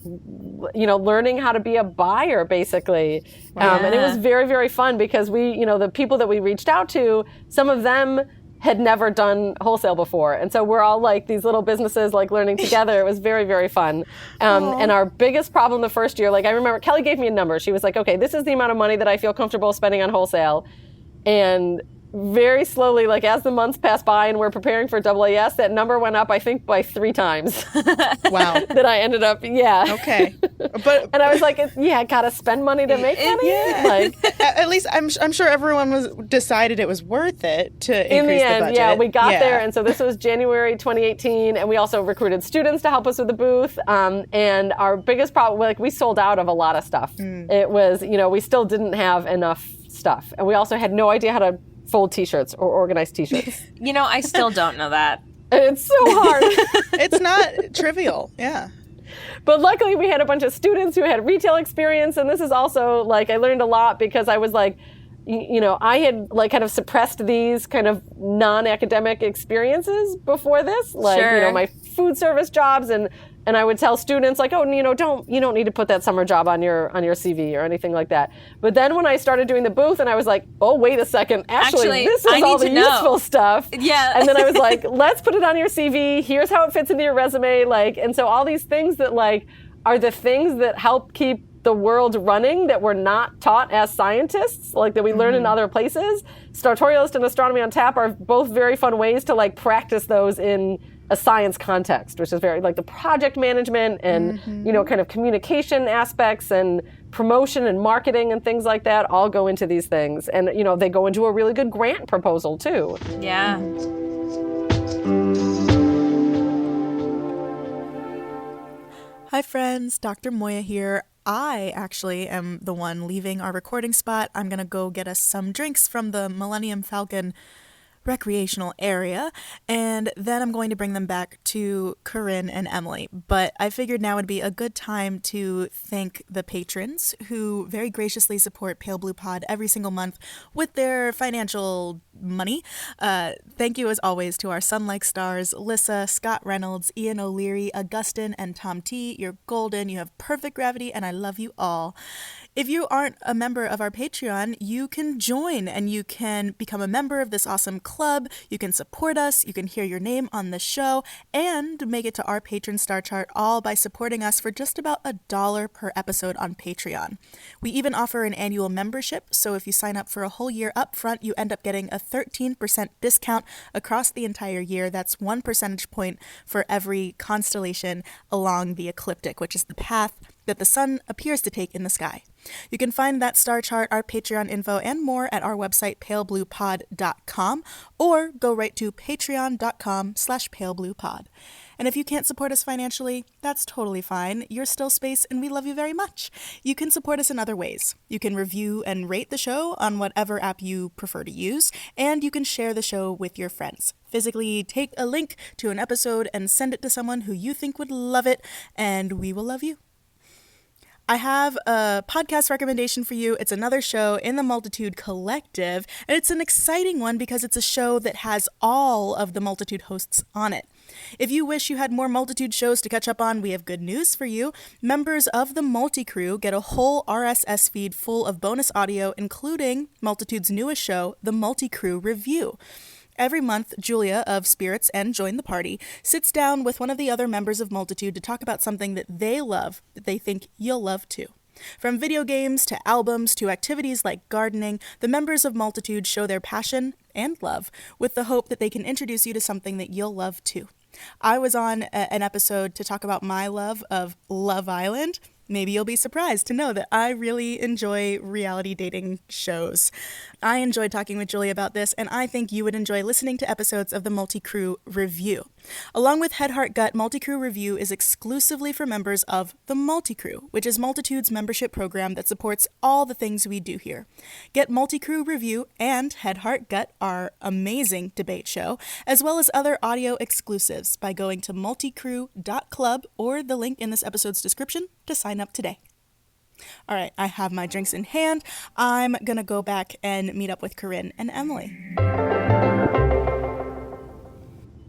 learning how to be a buyer, basically. And it was very, very fun because we, the people that we reached out to, some of them had never done wholesale before. And so we're all like these little businesses like learning together. It was very, very fun. And our biggest problem the first year, like I remember Kelly gave me a number. She was like, okay, this is the amount of money that I feel comfortable spending on wholesale. And very slowly, like as the months passed by and we're preparing for AAS, that number went up, I think, by 3 times. Wow. That I ended up, Okay. But and I was like, gotta spend money to make money. Yeah. Like, at least I'm sure everyone decided it was worth it to increase in the end, budget. yeah, we got there. And so this was January 2018. And we also recruited students to help us with the booth. And our biggest problem, like we sold out of a lot of stuff. It was, we still didn't have enough stuff. And we also had no idea how to fold t-shirts or organize t-shirts. I still don't know that. And it's so hard. It's not trivial. Yeah. But luckily we had a bunch of students who had retail experience. And this is also like, I learned a lot because I was like, I had like kind of suppressed these kind of non-academic experiences before this. Like, sure. My food service jobs and I would tell students like, oh, you don't need to put that summer job on your CV or anything like that. But then when I started doing the booth and I was like, oh, wait a second, actually this is all the useful stuff. Yeah. And then I was like, let's put it on your CV. Here's how it fits into your resume. Like, and so all these things that like are the things that help keep the world running that we're not taught as scientists, like that we learn in other places. STARtorialist and Astronomy on Tap are both very fun ways to like practice those in a science context, which is very like the project management and, kind of communication aspects and promotion and marketing and things like that all go into these things. And, they go into a really good grant proposal too. Yeah. Hi friends, Dr. Moiya here. I actually am the one leaving our recording spot. I'm going to go get us some drinks from the Millennium Falcon recreational area, and then I'm going to bring them back to Corinne and Emily. But I figured now would be a good time to thank the patrons who very graciously support Pale Blue Pod every single month with their financial money. Thank you as always to our sun-like stars, Lissa, Scott Reynolds, Ian O'Leary, Augustin, and Tom T. You're golden, you have perfect gravity, and I love you all. If you aren't a member of our Patreon, you can join and you can become a member of this awesome club. You can support us, you can hear your name on the show, and make it to our patron star chart, all by supporting us for just about $1 per episode on Patreon. We even offer an annual membership, so if you sign up for a whole year up front, you end up getting a 13% discount across the entire year. That's 1 percentage point for every constellation along the ecliptic, which is the path that the sun appears to take in the sky. You can find that star chart, our Patreon info, and more at our website, palebluepod.com, or go right to patreon.com/palebluepod. And if you can't support us financially, that's totally fine. You're still space, and we love you very much. You can support us in other ways. You can review and rate the show on whatever app you prefer to use, and you can share the show with your friends. Physically take a link to an episode and send it to someone who you think would love it, and we will love you. I have a podcast recommendation for you. It's another show in the Multitude Collective, and it's an exciting one because it's a show that has all of the Multitude hosts on it. If you wish you had more Multitude shows to catch up on, we have good news for you. Members of the Multi-Crew get a whole RSS feed full of bonus audio, including Multitude's newest show, the Multi-Crew Review. Every month, Julia of Spirits and Join the Party sits down with one of the other members of Multitude to talk about something that they love that they think you'll love too. From video games to albums to activities like gardening, the members of Multitude show their passion and love with the hope that they can introduce you to something that you'll love too. I was on an episode to talk about my love of Love Island. Maybe you'll be surprised to know that I really enjoy reality dating shows. I enjoyed talking with Julie about this, and I think you would enjoy listening to episodes of the Multi-Crew Review. Along with Head, Heart, Gut, Multi-Crew Review is exclusively for members of the Multi-Crew, which is Multitude's membership program that supports all the things we do here. Get Multi-Crew Review and Head, Heart, Gut, our amazing debate show, as well as other audio exclusives by going to multicrew.club or the link in this episode's description to sign up today. All right, I have my drinks in hand. I'm going to go back and meet up with Corinne and Emily.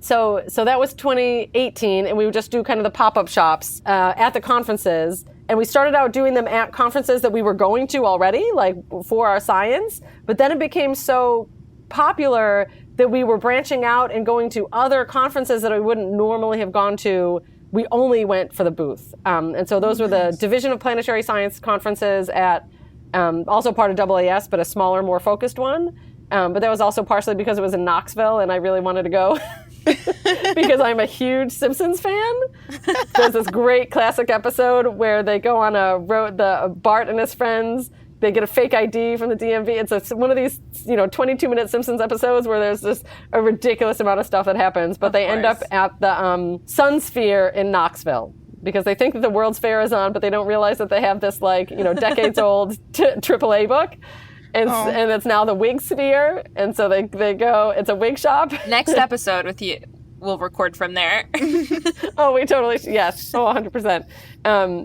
So that was 2018, and we would just do kind of the pop-up shops at the conferences. And we started out doing them at conferences that we were going to already, like for our science. But then it became so popular that we were branching out and going to other conferences that we wouldn't normally have gone to. We only went for the booth. And so those were the Division of Planetary Science conferences at, also part of AAS, but a smaller, more focused one. But that was also partially because it was in Knoxville and I really wanted to go because I'm a huge Simpsons fan. There's this great classic episode where they go on a road, Bart and his friends, they get a fake ID from the DMV. It's one of these, 22-minute Simpsons episodes where there's just a ridiculous amount of stuff that happens. But they end up at the Sun Sphere in Knoxville because they think that the World's Fair is on, but they don't realize that they have this decades-old AAA book. And it's now the Wig Sphere. And so they go, it's a wig shop. Next episode with you. We'll record from there. Oh, we totally, yes. Oh, 100%.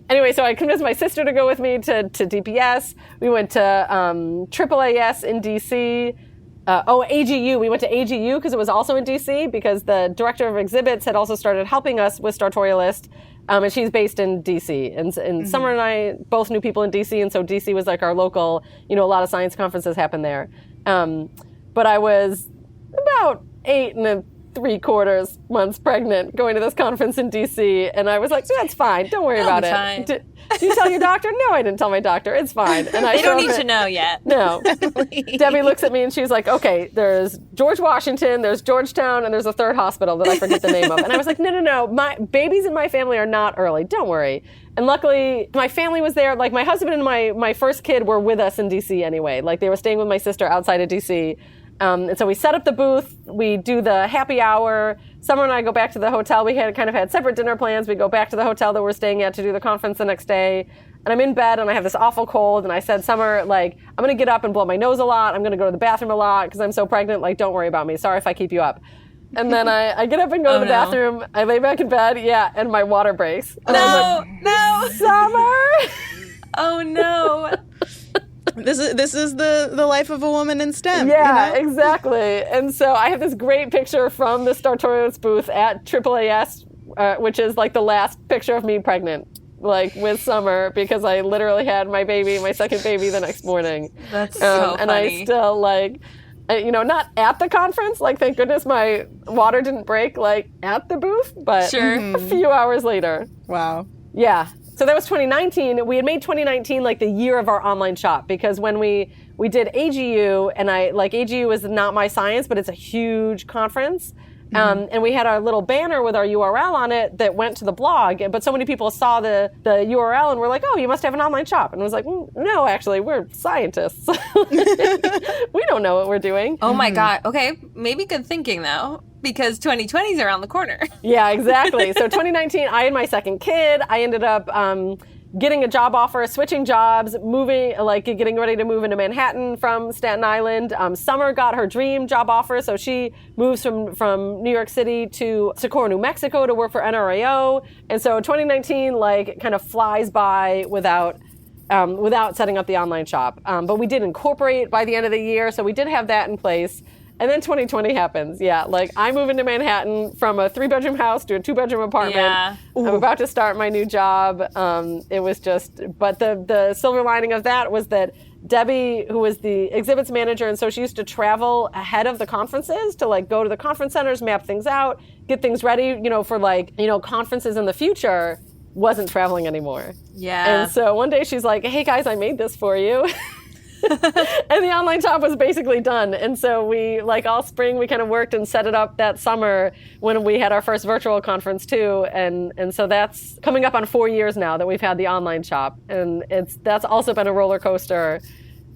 Anyway, so I convinced my sister to go with me to DPS. We went to AAAS in DC. AGU. We went to AGU because it was also in DC because the director of exhibits had also started helping us with STARtorialist. And she's based in DC. And Summer and I both knew people in DC. And so DC was like our local, a lot of science conferences happen there. But I was about 8 3/4 months pregnant going to this conference in DC, and I was like, that's fine, don't worry about it. Did you tell your doctor? No, I didn't tell my doctor, it's fine. And they don't need to know yet. No. Debbie looks at me and she's like, okay, there's George Washington, there's Georgetown, and there's a third hospital that I forget the name of. And I was like, no, my babies in my family are not early, don't worry. And luckily, my family was there. Like, my husband and my first kid were with us in DC anyway. Like, they were staying with my sister outside of DC. And so we set up the booth, we do the happy hour. Summer and I go back to the hotel. We had separate dinner plans. We go back to the hotel that we're staying at to do the conference the next day. And I'm in bed and I have this awful cold. And I said, Summer, I'm going to get up and blow my nose a lot. I'm going to go to the bathroom a lot because I'm so pregnant. Don't worry about me. Sorry if I keep you up. And then I get up and go to the bathroom. I lay back in bed, and my water breaks. And no. Summer! Oh, no. This is the life of a woman in STEM. Yeah, exactly. And so I have this great picture from the STARtorialist booth at AAAS, which is the last picture of me pregnant, with Summer, because I literally had my second baby the next morning. That's so and funny. I still not at the conference, thank goodness my water didn't break at the booth, but sure. A few hours later. Wow. Yeah. So that was 2019. We had made 2019 the year of our online shop because when we did AGU, and AGU is not my science, but it's a huge conference. And we had our little banner with our URL on it that went to the blog. But so many people saw the URL and were like, oh, you must have an online shop. And I was like, no, actually, we're scientists. We don't know what we're doing. Oh, my God. Okay. Maybe good thinking, though, because 2020 is around the corner. Yeah, exactly. So 2019, I had my second kid. I ended up getting a job offer, switching jobs, moving, getting ready to move into Manhattan from Staten Island. Summer got her dream job offer, so she moves from New York City to Socorro, New Mexico to work for NRAO. And so 2019, kind of flies by without setting up the online shop. But we did incorporate by the end of the year, so we did have that in place. And then 2020 happens. Yeah, I move into Manhattan from a 3-bedroom house to a 2-bedroom apartment. Yeah. I'm about to start my new job. It was just, but the silver lining of that was that Debbie, who was the exhibits manager, and so she used to travel ahead of the conferences to go to the conference centers, map things out, get things ready, for conferences in the future, wasn't traveling anymore. Yeah. And so one day she's like, hey guys, I made this for you. And the online shop was basically done. And so we, like all spring, we kind of worked and set it up that summer when we had our first virtual conference too. And so that's coming up on 4 years now that we've had the online shop. And that's also been a roller coaster.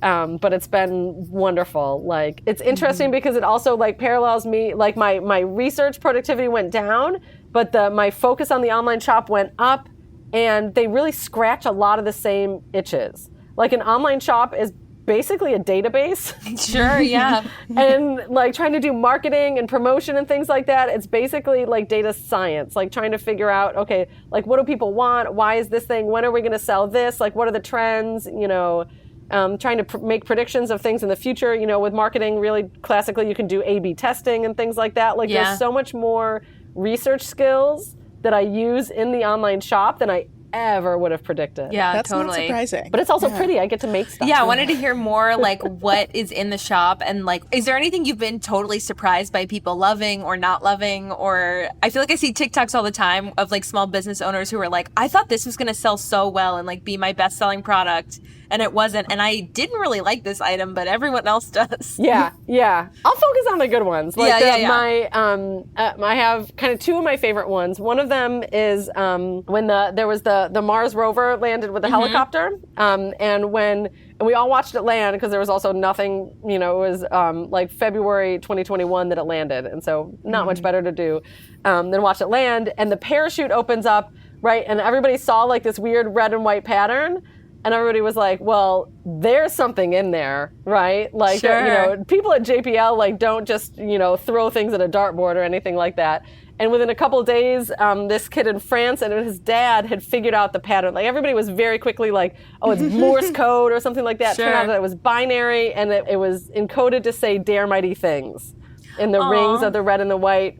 But it's been wonderful. Like, it's interesting because it also like parallels me, like my research productivity went down, but my focus on the online shop went up, and they really scratch a lot of the same itches. Like, an online shop is basically a database. Sure, yeah. And like trying to do marketing and promotion and things like that, it's basically like data science, like trying to figure out, okay, like what do people want? Why is this thing? When are we going to sell this? Like, what are the trends? You know, trying to make predictions of things in the future. You know, with marketing, really classically, you can do A/B testing and things like that. Like, there's so much more research skills that I use in the online shop than I ever would have predicted. Yeah, That's totally. not surprising. But it's also pretty. I get to make stuff. Yeah, I wanted to hear more like what is in the shop, and like, is there anything you've been totally surprised by people loving or not loving? Or I feel like I see TikToks all the time of like small business owners who are like, I thought this was going to sell so well and like be my best selling product, and it wasn't. And I didn't really like this item, but everyone else does. Yeah. I'll focus on the good ones. Like I have kind of two of my favorite ones. One of them is when there was the Mars rover landed with a helicopter, and we all watched it land because there was also nothing. You know, it was like February 2021 that it landed, and so not much better to do than watch it land. And the parachute opens up, right, and everybody saw like this weird red and white pattern. And everybody was like, well, there's something in there, right? Like, you know, people at JPL, like, don't just, you know, throw things at a dartboard or anything like that. And within a couple of days, this kid in France and his dad had figured out the pattern. Like, everybody was very quickly like, oh, it's Morse code or something like that. Turned out that it was binary, and it was encoded to say dare mighty things in the rings of the red and the white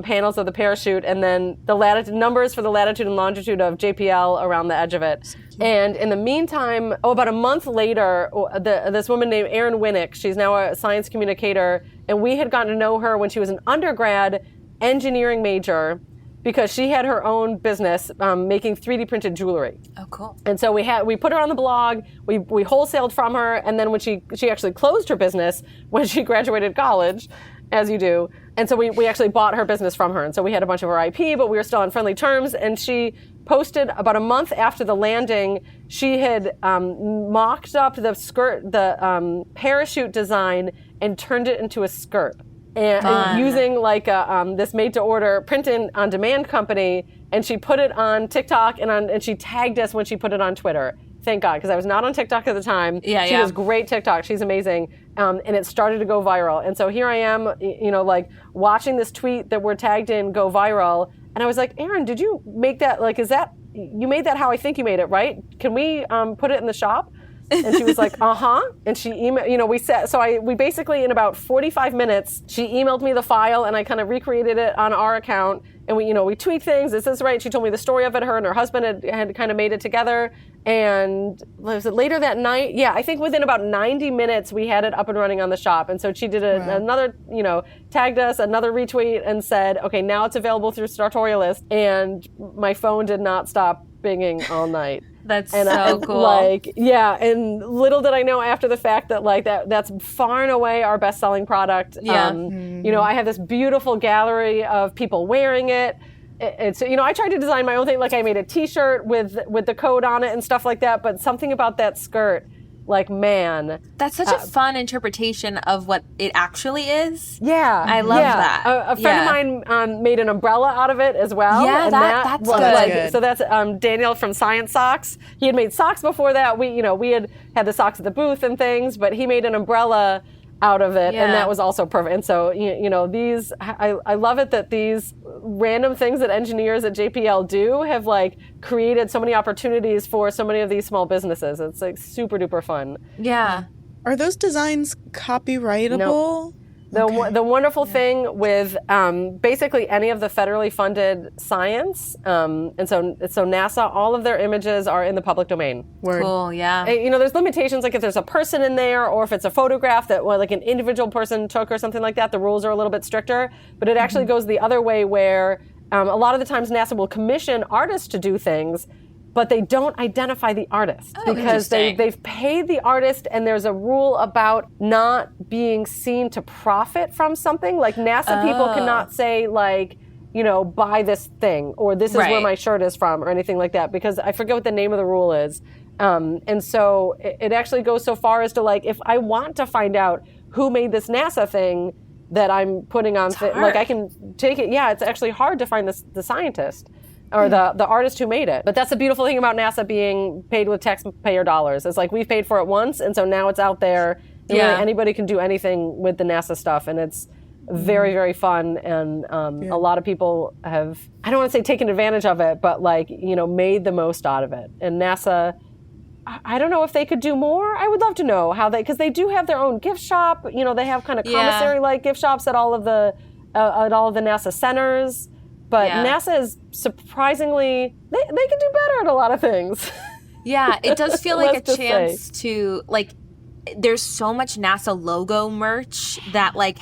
panels of the parachute, and then the numbers for the latitude and longitude of JPL around the edge of it. And in the meantime, about a month later, this woman named Erin Winnick, she's now a science communicator, and we had gotten to know her when she was an undergrad engineering major because she had her own business making 3D printed jewelry. Oh, cool. And so we put her on the blog, we wholesaled from her, and then when she actually closed her business when she graduated college, as you do. And so we actually bought her business from her. And so we had a bunch of her IP, but we were still on friendly terms. And she posted about a month after the landing, she had mocked up the skirt, the parachute design, and turned it into a skirt. And using like this made-to-order print-on-demand company, and she put it on TikTok, and she tagged us when she put it on Twitter. Thank God, because I was not on TikTok at the time. She does great TikTok. She's amazing. And it started to go viral. And so here I am, you know, like watching this tweet that we're tagged in go viral. And I was like, Erin, did you make that? Like, you made that how I think you made it, right? Can we put it in the shop? And she was like, and she emailed, you know, we basically in about 45 minutes, she emailed me the file, and I kind of recreated it on our account. And we tweak things. Is this right? She told me the story of it. Her and her husband had kind of made it together. And was it later that night? Yeah, I think within about 90 minutes, we had it up and running on the shop. And so she did another, you know, tagged us, another retweet, and said, okay, now it's available through STARtorialist. And my phone did not stop binging all night. That's so cool. Like, yeah, and little did I know after the fact that like that's far and away our best-selling product. Yeah. You know, I have this beautiful gallery of people wearing it. It's, you know, I tried to design my own thing. Like, I made a T-shirt with the code on it and stuff like that. But something about that skirt, like, man, that's such a fun interpretation of what it actually is. Yeah, I love that. A friend of mine made an umbrella out of it as well. Yeah, and that's was, good. Like, so that's Daniel from Science Socks. He had made socks before that. We had the socks at the booth and things, but he made an umbrella out of it, and that was also perfect. And so, you know, these, I love it that these random things that engineers at JPL do have like created so many opportunities for so many of these small businesses. It's like super duper fun. Yeah. Are those designs copyrightable? Nope. The wonderful thing with basically any of the federally funded science, and so NASA, all of their images are in the public domain. Word. Cool, yeah. You know, there's limitations, like if there's a person in there or if it's a photograph that like an individual person took or something like that, the rules are a little bit stricter. But it actually goes the other way where a lot of the times NASA will commission artists to do things, but they don't identify the artist because they've paid the artist, and there's a rule about not being seen to profit from something. Like NASA people cannot say like, buy this thing, or this is where my shirt is from, or anything like that, because I forget what the name of the rule is. And so it actually goes so far as to like, if I want to find out who made this NASA thing that I'm putting on, like I can take it. Yeah, it's actually hard to find the scientist or the artist who made it. But that's the beautiful thing about NASA being paid with taxpayer dollars. It's like we've paid for it once, and so now it's out there. And really anybody can do anything with the NASA stuff, and it's very, very fun. And a lot of people have, I don't want to say taken advantage of it, but like, made the most out of it. And NASA, I don't know if they could do more. I would love to know how because they do have their own gift shop. They have kind of commissary-like gift shops at all of the NASA centers. But NASA is surprisingly, they can do better at a lot of things. Yeah, it does feel like a chance to like. There's so much NASA logo merch that like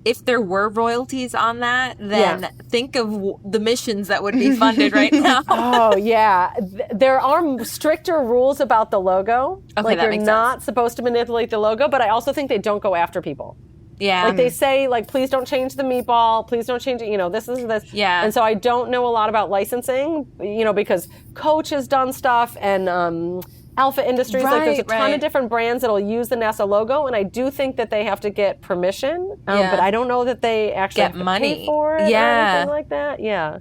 if there were royalties on that, then think of the missions that would be funded right now. Oh yeah. There are stricter rules about the logo. Okay, like that you're makes not sense. supposed to manipulate the logo, but I also think they don't go after people. Yeah. Like they say, like, please don't change the meatball, please don't change it, this is this. Yeah. And so I don't know a lot about licensing, because Coach has done stuff, and Alpha Industries, like there's a ton of different brands that'll use the NASA logo, and I do think that they have to get permission, but I don't know that they actually get have to money pay for it or anything like that. Yeah.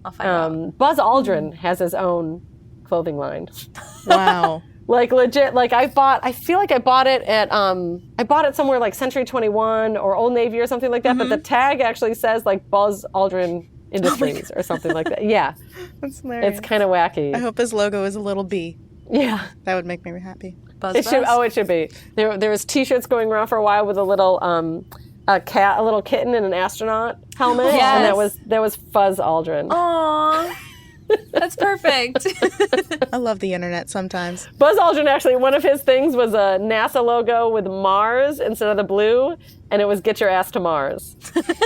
I'll find out. Buzz Aldrin has his own clothing line. Wow. Like legit, like I feel like I bought it at somewhere like Century 21 or Old Navy or something like that, but the tag actually says like Buzz Aldrin Industries or something like that. Yeah. That's hilarious. It's kind of wacky. I hope his logo is a little bee. Yeah. That would make me happy. Buzz. It should be. There was T-shirts going around for a while with a little a little kitten in an astronaut helmet, and that was Fuzz Aldrin. Aww. That's perfect. I love the internet sometimes. Buzz Aldrin, actually, one of his things was a NASA logo with Mars instead of the blue, and it was "Get Your Ass to Mars,"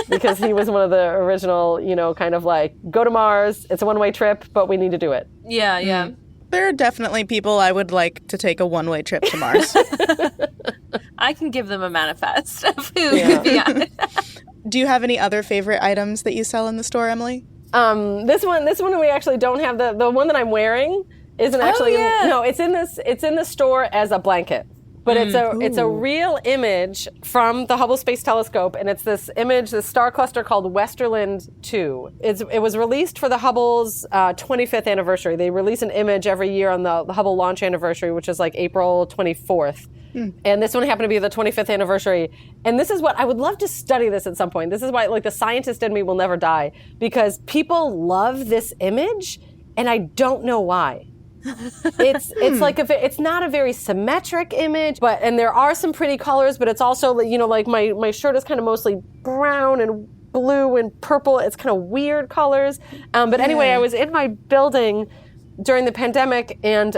because he was one of the original, kind of like, go to Mars, it's a one-way trip, but we need to do it. Yeah, yeah. There are definitely people I would like to take a one-way trip to Mars. I can give them a manifest of who could be on it. Do you have any other favorite items that you sell in the store, Emily? This one we actually don't have. The one that I'm wearing isn't actually it's in the store as a blanket. But it's a real image from the Hubble Space Telescope, and it's this star cluster called Westerland 2. It was released for the Hubble's 25th anniversary. They release an image every year on the Hubble launch anniversary, which is like April 24th. And this one happened to be the 25th anniversary. And this is what I would love to study this at some point. This is why, like, the scientist in me will never die, because people love this image, and I don't know why. It's like it's not a very symmetric image, and there are some pretty colors, but it's also, like my shirt is kind of mostly brown and blue and purple. It's kind of weird colors. But anyway, I was in my building during the pandemic, and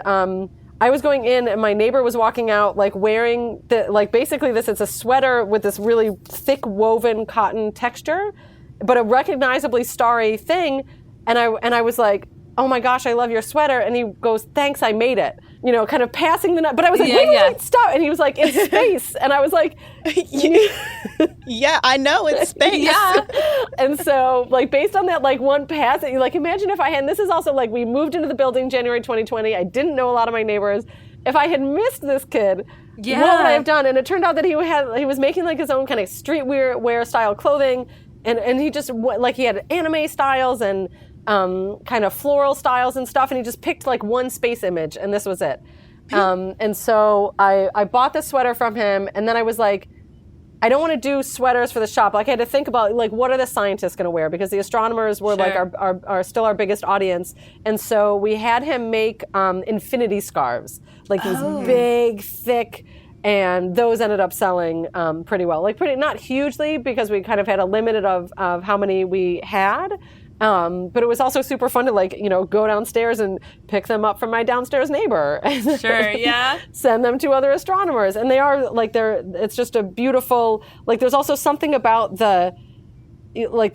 I was going in, and my neighbor was walking out, like wearing basically this. It's a sweater with this really thick woven cotton texture, but a recognizably starry thing. And I was like, oh my gosh, I love your sweater. And he goes, thanks, I made it. Kind of passing the nut. But I was like, wait, stop. And he was like, it's space. And I was like, yeah, I know, it's space. Yeah. And so, like, based on that, like, one pass, like, imagine if I had, and this is also, like, we moved into the building January 2020. I didn't know a lot of my neighbors. If I had missed this kid, what would I have done? And it turned out that he was making, like, his own kind of streetwear style clothing. And he just, like, he had anime styles and kind of floral styles and stuff, and he just picked like one space image, and this was it. And so I bought this sweater from him, and then I was like, I don't want to do sweaters for the shop. Like, I had to think about, like, what are the scientists going to wear? Because the astronomers were like our still our biggest audience. And so we had him make infinity scarves, like these big, thick, and those ended up selling pretty well. Like, not hugely, because we kind of had a limit of how many we had. But it was also super fun to, like, go downstairs and pick them up from my downstairs neighbor. Sure, yeah. Send them to other astronomers. And they are, like, it's just a beautiful, like, there's also something about the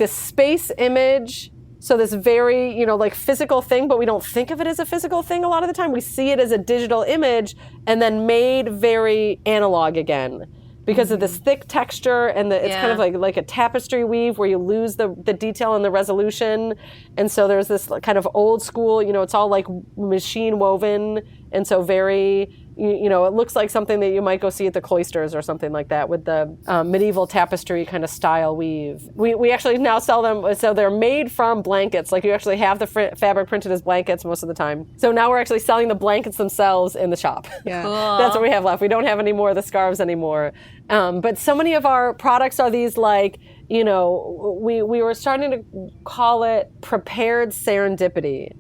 space image So this very, you know, like physical thing, but we don't think of it as a physical thing a lot of the time. We see it as a digital image and then made very analog again because of this thick texture and it's kind of like a tapestry weave where you lose the detail and the resolution. And so there's this kind of old school, you know, it's all like machine woven. And so very, you know, it looks like something that you might go see at the cloisters or something like that with the medieval tapestry kind of style weave. We actually now sell them, so they're made from blankets. Like you actually have the fabric printed as blankets most of the time. So now we're actually selling the blankets themselves in the shop. Yeah. Cool. That's what we have left. We don't have any more of the scarves anymore. But so many of our products are these like, you know, we were starting to call it prepared serendipity,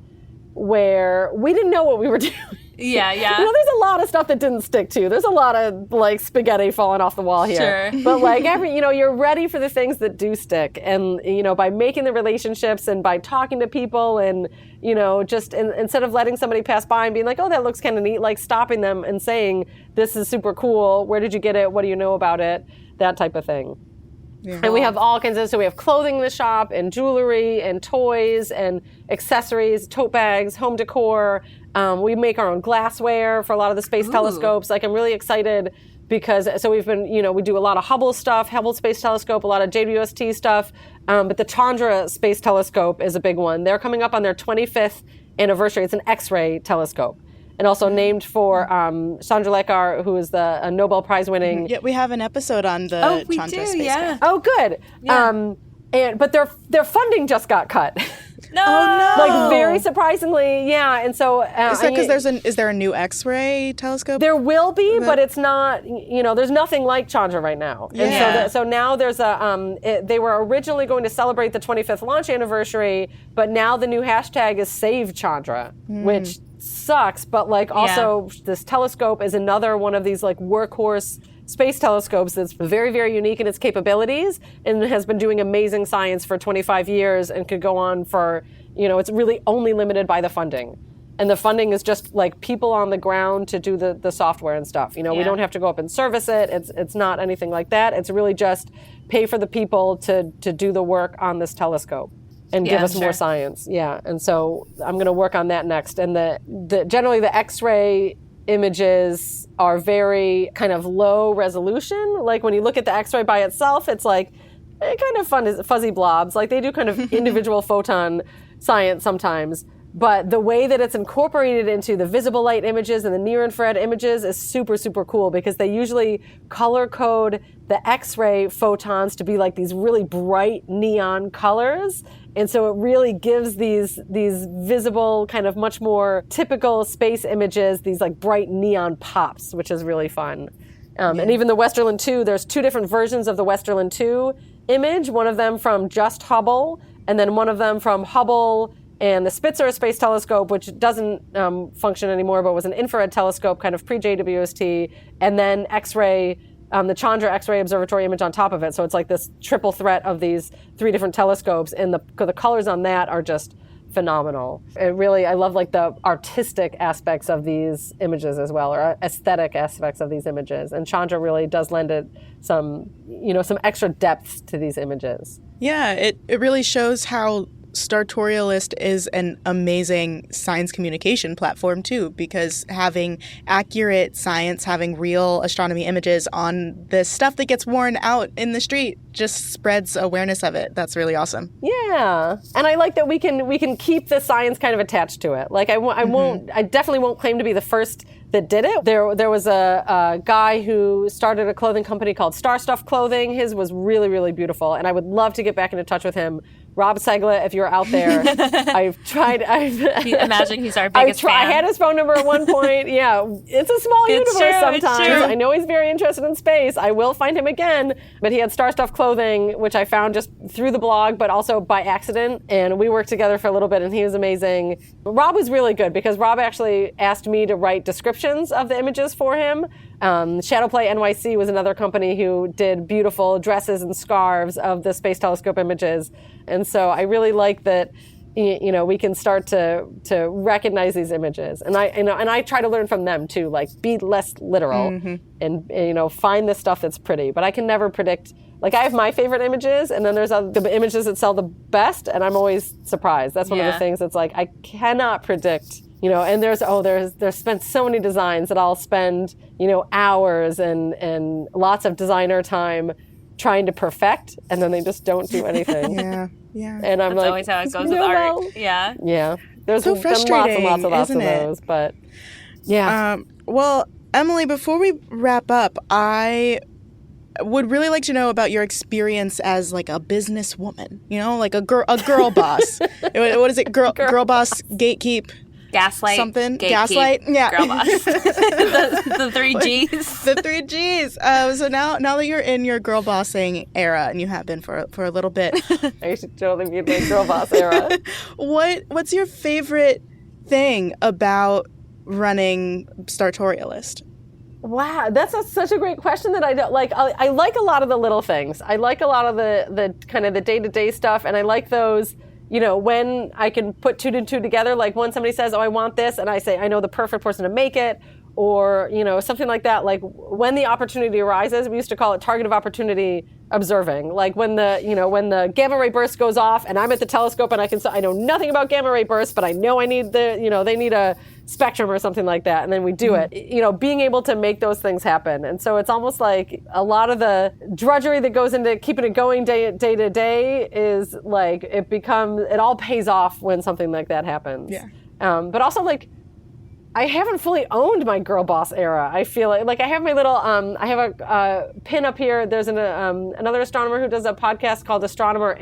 where we didn't know what we were doing. Yeah. You know, there's a lot of stuff that didn't stick to. There's a lot of like spaghetti falling off the wall here. Sure. But like you know, you're ready for the things that do stick. And, you know, by making the relationships and by talking to people and, you know, just instead of letting somebody pass by and being like, oh, that looks kind of neat, like stopping them and saying, this is super cool. Where did you get it? What do you know about it? That type of thing. Yeah. And we have all kinds of, so we have clothing in the shop and jewelry and toys and accessories, tote bags, home decor. We make our own glassware for a lot of the space telescopes. Like I'm really excited because, so we've been, you know, we do a lot of Hubble stuff, Hubble Space Telescope, a lot of JWST stuff. But the Chandra Space Telescope is a big one. They're coming up on their 25th anniversary. It's an X-ray telescope. And also named for Chandra Lekar, who is the Nobel Prize winning. Yeah, we have an episode on the Chandra spacecraft. Oh, good. Yeah. But their funding just got cut. No. Oh, no. Like very surprisingly, yeah. And so is that because is there a new X-ray telescope? There will be, but it's not. You know, there's nothing like Chandra right now. Yeah. And so now there's they were originally going to celebrate the 25th launch anniversary, but now the new hashtag is Save Chandra, which sucks. But like also this telescope is another one of these like workhorse space telescopes that's very, very unique in its capabilities and has been doing amazing science for 25 years and could go on for, you know, it's really only limited by the funding. And the funding is just like people on the ground to do the software and stuff. You know, we don't have to go up and service it. It's not anything like that. It's really just pay for the people to do the work on this telescope and give us more science. Yeah. And so I'm going to work on that next. And generally the X-ray images are very kind of low resolution. Like when you look at the X-ray by itself, it's like kind of fuzzy blobs. Like they do kind of individual photon science sometimes. But the way that it's incorporated into the visible light images and the near-infrared images is super, super cool because they usually color code the X-ray photons to be like these really bright neon colors. And so it really gives these visible, kind of much more typical space images, these like bright neon pops, which is really fun. And even the Westerland 2, there's two different versions of the Westerland 2 image, one of them from just Hubble, and then one of them from Hubble and the Spitzer Space Telescope, which doesn't function anymore, but was an infrared telescope, kind of pre-JWST, and then X-ray, the Chandra X-ray Observatory image on top of it. So it's like this triple threat of these three different telescopes, and the colors on that are just phenomenal. I love like the artistic aspects of these images as well, or aesthetic aspects of these images. And Chandra really does lend it some extra depth to these images. Yeah, it really shows how STARtorialist is an amazing science communication platform too, because having accurate science, having real astronomy images on the stuff that gets worn out in the street just spreads awareness of it. That's really awesome. Yeah, and I like that we can keep the science kind of attached to it. Like I definitely won't claim to be the first that did it. There was a guy who started a clothing company called Star Stuff Clothing. His was really, really beautiful, and I would love to get back into touch with him. Rob Seglet, if you're out there, imagine he's our biggest fan. I had his phone number at one point. Yeah, it's a small universe sometimes. I know he's very interested in space. I will find him again. But he had Star Stuff Clothing, which I found just through the blog, but also by accident. And we worked together for a little bit, and he was amazing. Rob was really good because Rob actually asked me to write descriptions of the images for him. Shadowplay NYC was another company who did beautiful dresses and scarves of the Space Telescope images. And so I really like that, we can start to recognize these images. And I try to learn from them too, like be less literal and find the stuff that's pretty. But I can never predict. Like, I have my favorite images, and then there's the images that sell the best, and I'm always surprised. That's one of the things that's like, I cannot predict, and there's spent so many designs that I'll spend, hours and lots of designer time trying to perfect, and then they just don't do anything. Yeah. And I'm That's like, always how it goes with art. Yeah. Yeah. There's so been frustrating, lots of those, but yeah. Well, Emily, before we wrap up, I would really like to know about your experience as like a businesswoman, like a girl boss. What is it? Girl boss, gatekeep, gaslight, something, gatekeep, gaslight, yeah, girl boss. the 3 G's. The 3 G's. So now that you're in your girl bossing era, and you have been for a little bit, I should totally be in the girl boss era. What's your favorite thing about running Startorialist? Wow, that's such a great question that I don't like. I like a lot of the little things. I like a lot of the kind of the day-to-day stuff, and I like those, when I can put 2 and 2 together, like when somebody says, oh, I want this, and I say, I know the perfect person to make it, or, something like that. Like when the opportunity arises, we used to call it target of opportunity observing. Like when the gamma ray burst goes off and I'm at the telescope and I know nothing about gamma ray bursts, but I know I need they need a spectrum or something like that. And then we do it, being able to make those things happen. And so it's almost like a lot of the drudgery that goes into keeping it going day to day is like, it all pays off when something like that happens. Yeah. But also like, I haven't fully owned my girl boss era. I feel like I have my little, I have a pin up here. There's another astronomer who does a podcast called Astronomer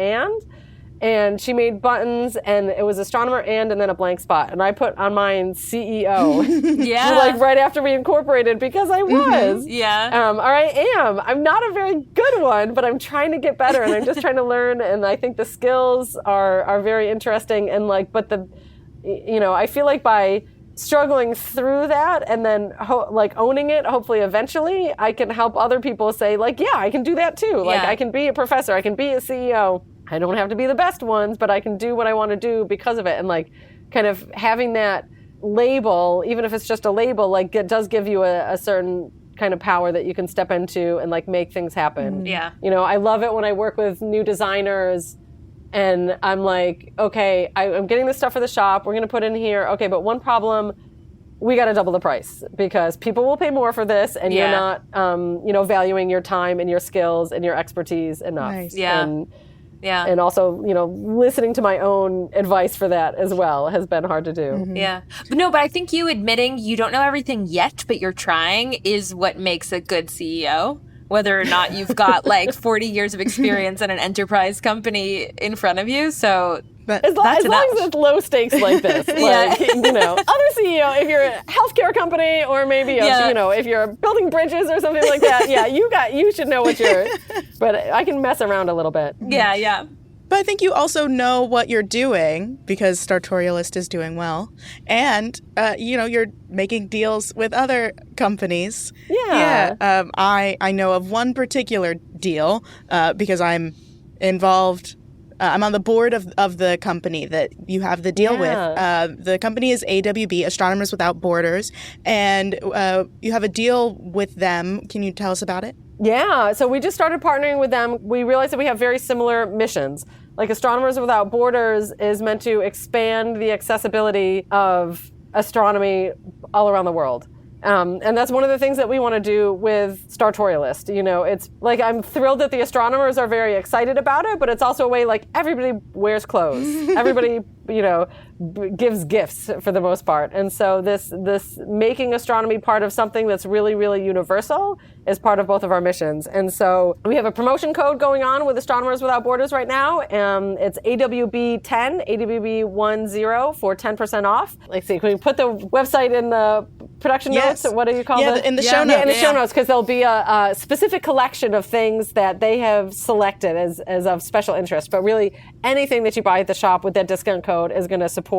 and she made buttons, and it was Astronomer and then a blank spot. And I put on mine CEO. Yeah. Like right after we incorporated, because I was. Yeah. Or I am. I'm not a very good one, but I'm trying to get better, and I'm just trying to learn. And I think the skills are very interesting. And like, but I feel like by struggling through that and then owning it, hopefully eventually I can help other people say like, yeah, I can do that too. Like I can be a professor, I can be a CEO. I don't have to be the best ones, but I can do what I want to do because of it. And like kind of having that label, even if it's just a label, like it does give you a certain kind of power that you can step into and like make things happen. Yeah. I love it when I work with new designers and I'm like, okay, I'm getting this stuff for the shop. We're going to put in here. Okay, but one problem, we got to double the price because people will pay more for this, and you're not, valuing your time and your skills and your expertise enough. Nice. Yeah. And also, listening to my own advice for that as well has been hard to do. Mm-hmm. Yeah. But I think you admitting you don't know everything yet, but you're trying is what makes a good CEO. Whether or not you've got like 40 years of experience in an enterprise company in front of you. So as long as it's low stakes like this, other CEO, if you're a healthcare company or maybe, if you're building bridges or something like that, you should know but I can mess around a little bit. Yeah. But I think you also know what you're doing because Startorialist is doing well. And, you're making deals with other companies. Yeah. I know of one particular deal because I'm involved. I'm on the board of the company that you have the deal with. The company is AWB, Astronomers Without Borders. And you have a deal with them. Can you tell us about it? Yeah, so we just started partnering with them. We realized that we have very similar missions. Like Astronomers Without Borders is meant to expand the accessibility of astronomy all around the world. And that's one of the things that we want to do with Startorialist. It's like I'm thrilled that the astronomers are very excited about it, but it's also a way like everybody wears clothes. Everybody, gives gifts for the most part. And so this making astronomy part of something that's really, really universal is part of both of our missions. And so we have a promotion code going on with Astronomers Without Borders right now. It's AWB10, AWB10 for 10% off. Let's see, can we put the website in the production notes? What do you call it? In the show notes. Yeah, in the show notes, because there'll be a specific collection of things that they have selected as of special interest. But really, anything that you buy at the shop with that discount code is going to support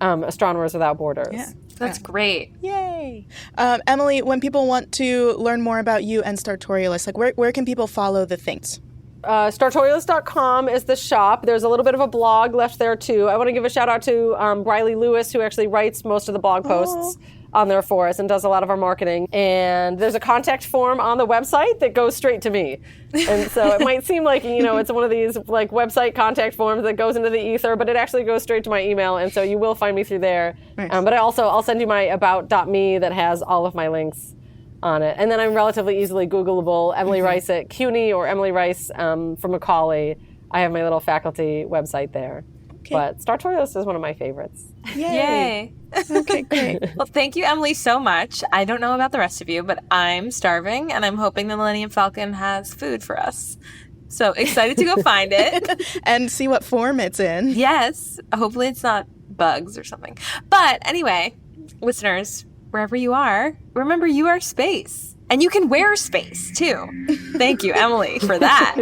Astronomers Without Borders. Yeah. That's great. Yay. Emily, when people want to learn more about you and Startorialist, like where can people follow the things? STARtorialist.com is the shop. There's a little bit of a blog left there, too. I want to give a shout out to Riley Lewis, who actually writes most of the blog posts on there for us and does a lot of our marketing. And there's a contact form on the website that goes straight to me. And so it might seem like, it's one of these like website contact forms that goes into the ether, but it actually goes straight to my email. And so you will find me through there. Nice. But I'll send you my about.me that has all of my links on it. And then I'm relatively easily Googleable. Emily Rice at CUNY or Emily Rice from Macaulay. I have my little faculty website there. Okay. But STARtorialist is one of my favorites. Yay. Okay, great. Well, thank you, Emily, so much. I don't know about the rest of you, but I'm starving, and I'm hoping the Millennium Falcon has food for us. So excited to go find it. And see what form it's in. Yes. Hopefully it's not bugs or something. But anyway, listeners, wherever you are, remember you are space. And you can wear space, too. Thank you, Emily, for that.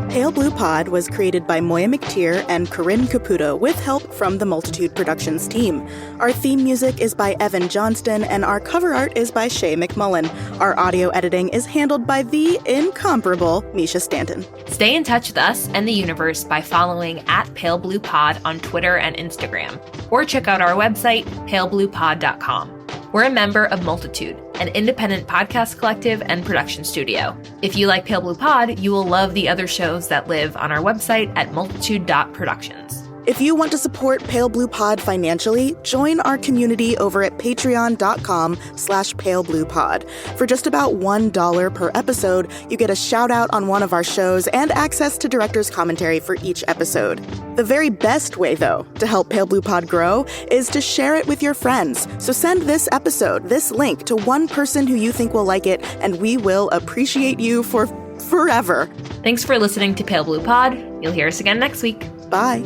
Pale Blue Pod was created by Moiya McTier and Corinne Caputo with help from the Multitude Productions team. Our theme music is by Evan Johnston, and our cover art is by Shay McMullen. Our audio editing is handled by the incomparable Misha Stanton. Stay in touch with us and the universe by following @PaleBluePod on Twitter and Instagram, or check out our website, palebluepod.com. We're a member of Multitude, an independent podcast collective and production studio. If you like Pale Blue Pod, you will love the other shows that live on our website at multitude.productions. If you want to support Pale Blue Pod financially, join our community over at patreon.com/palebluepod. For just about $1 per episode, you get a shout out on one of our shows and access to director's commentary for each episode. The very best way, though, to help Pale Blue Pod grow is to share it with your friends. So send this episode, this link, to one person who you think will like it, and we will appreciate you for forever. Thanks for listening to Pale Blue Pod. You'll hear us again next week. Bye.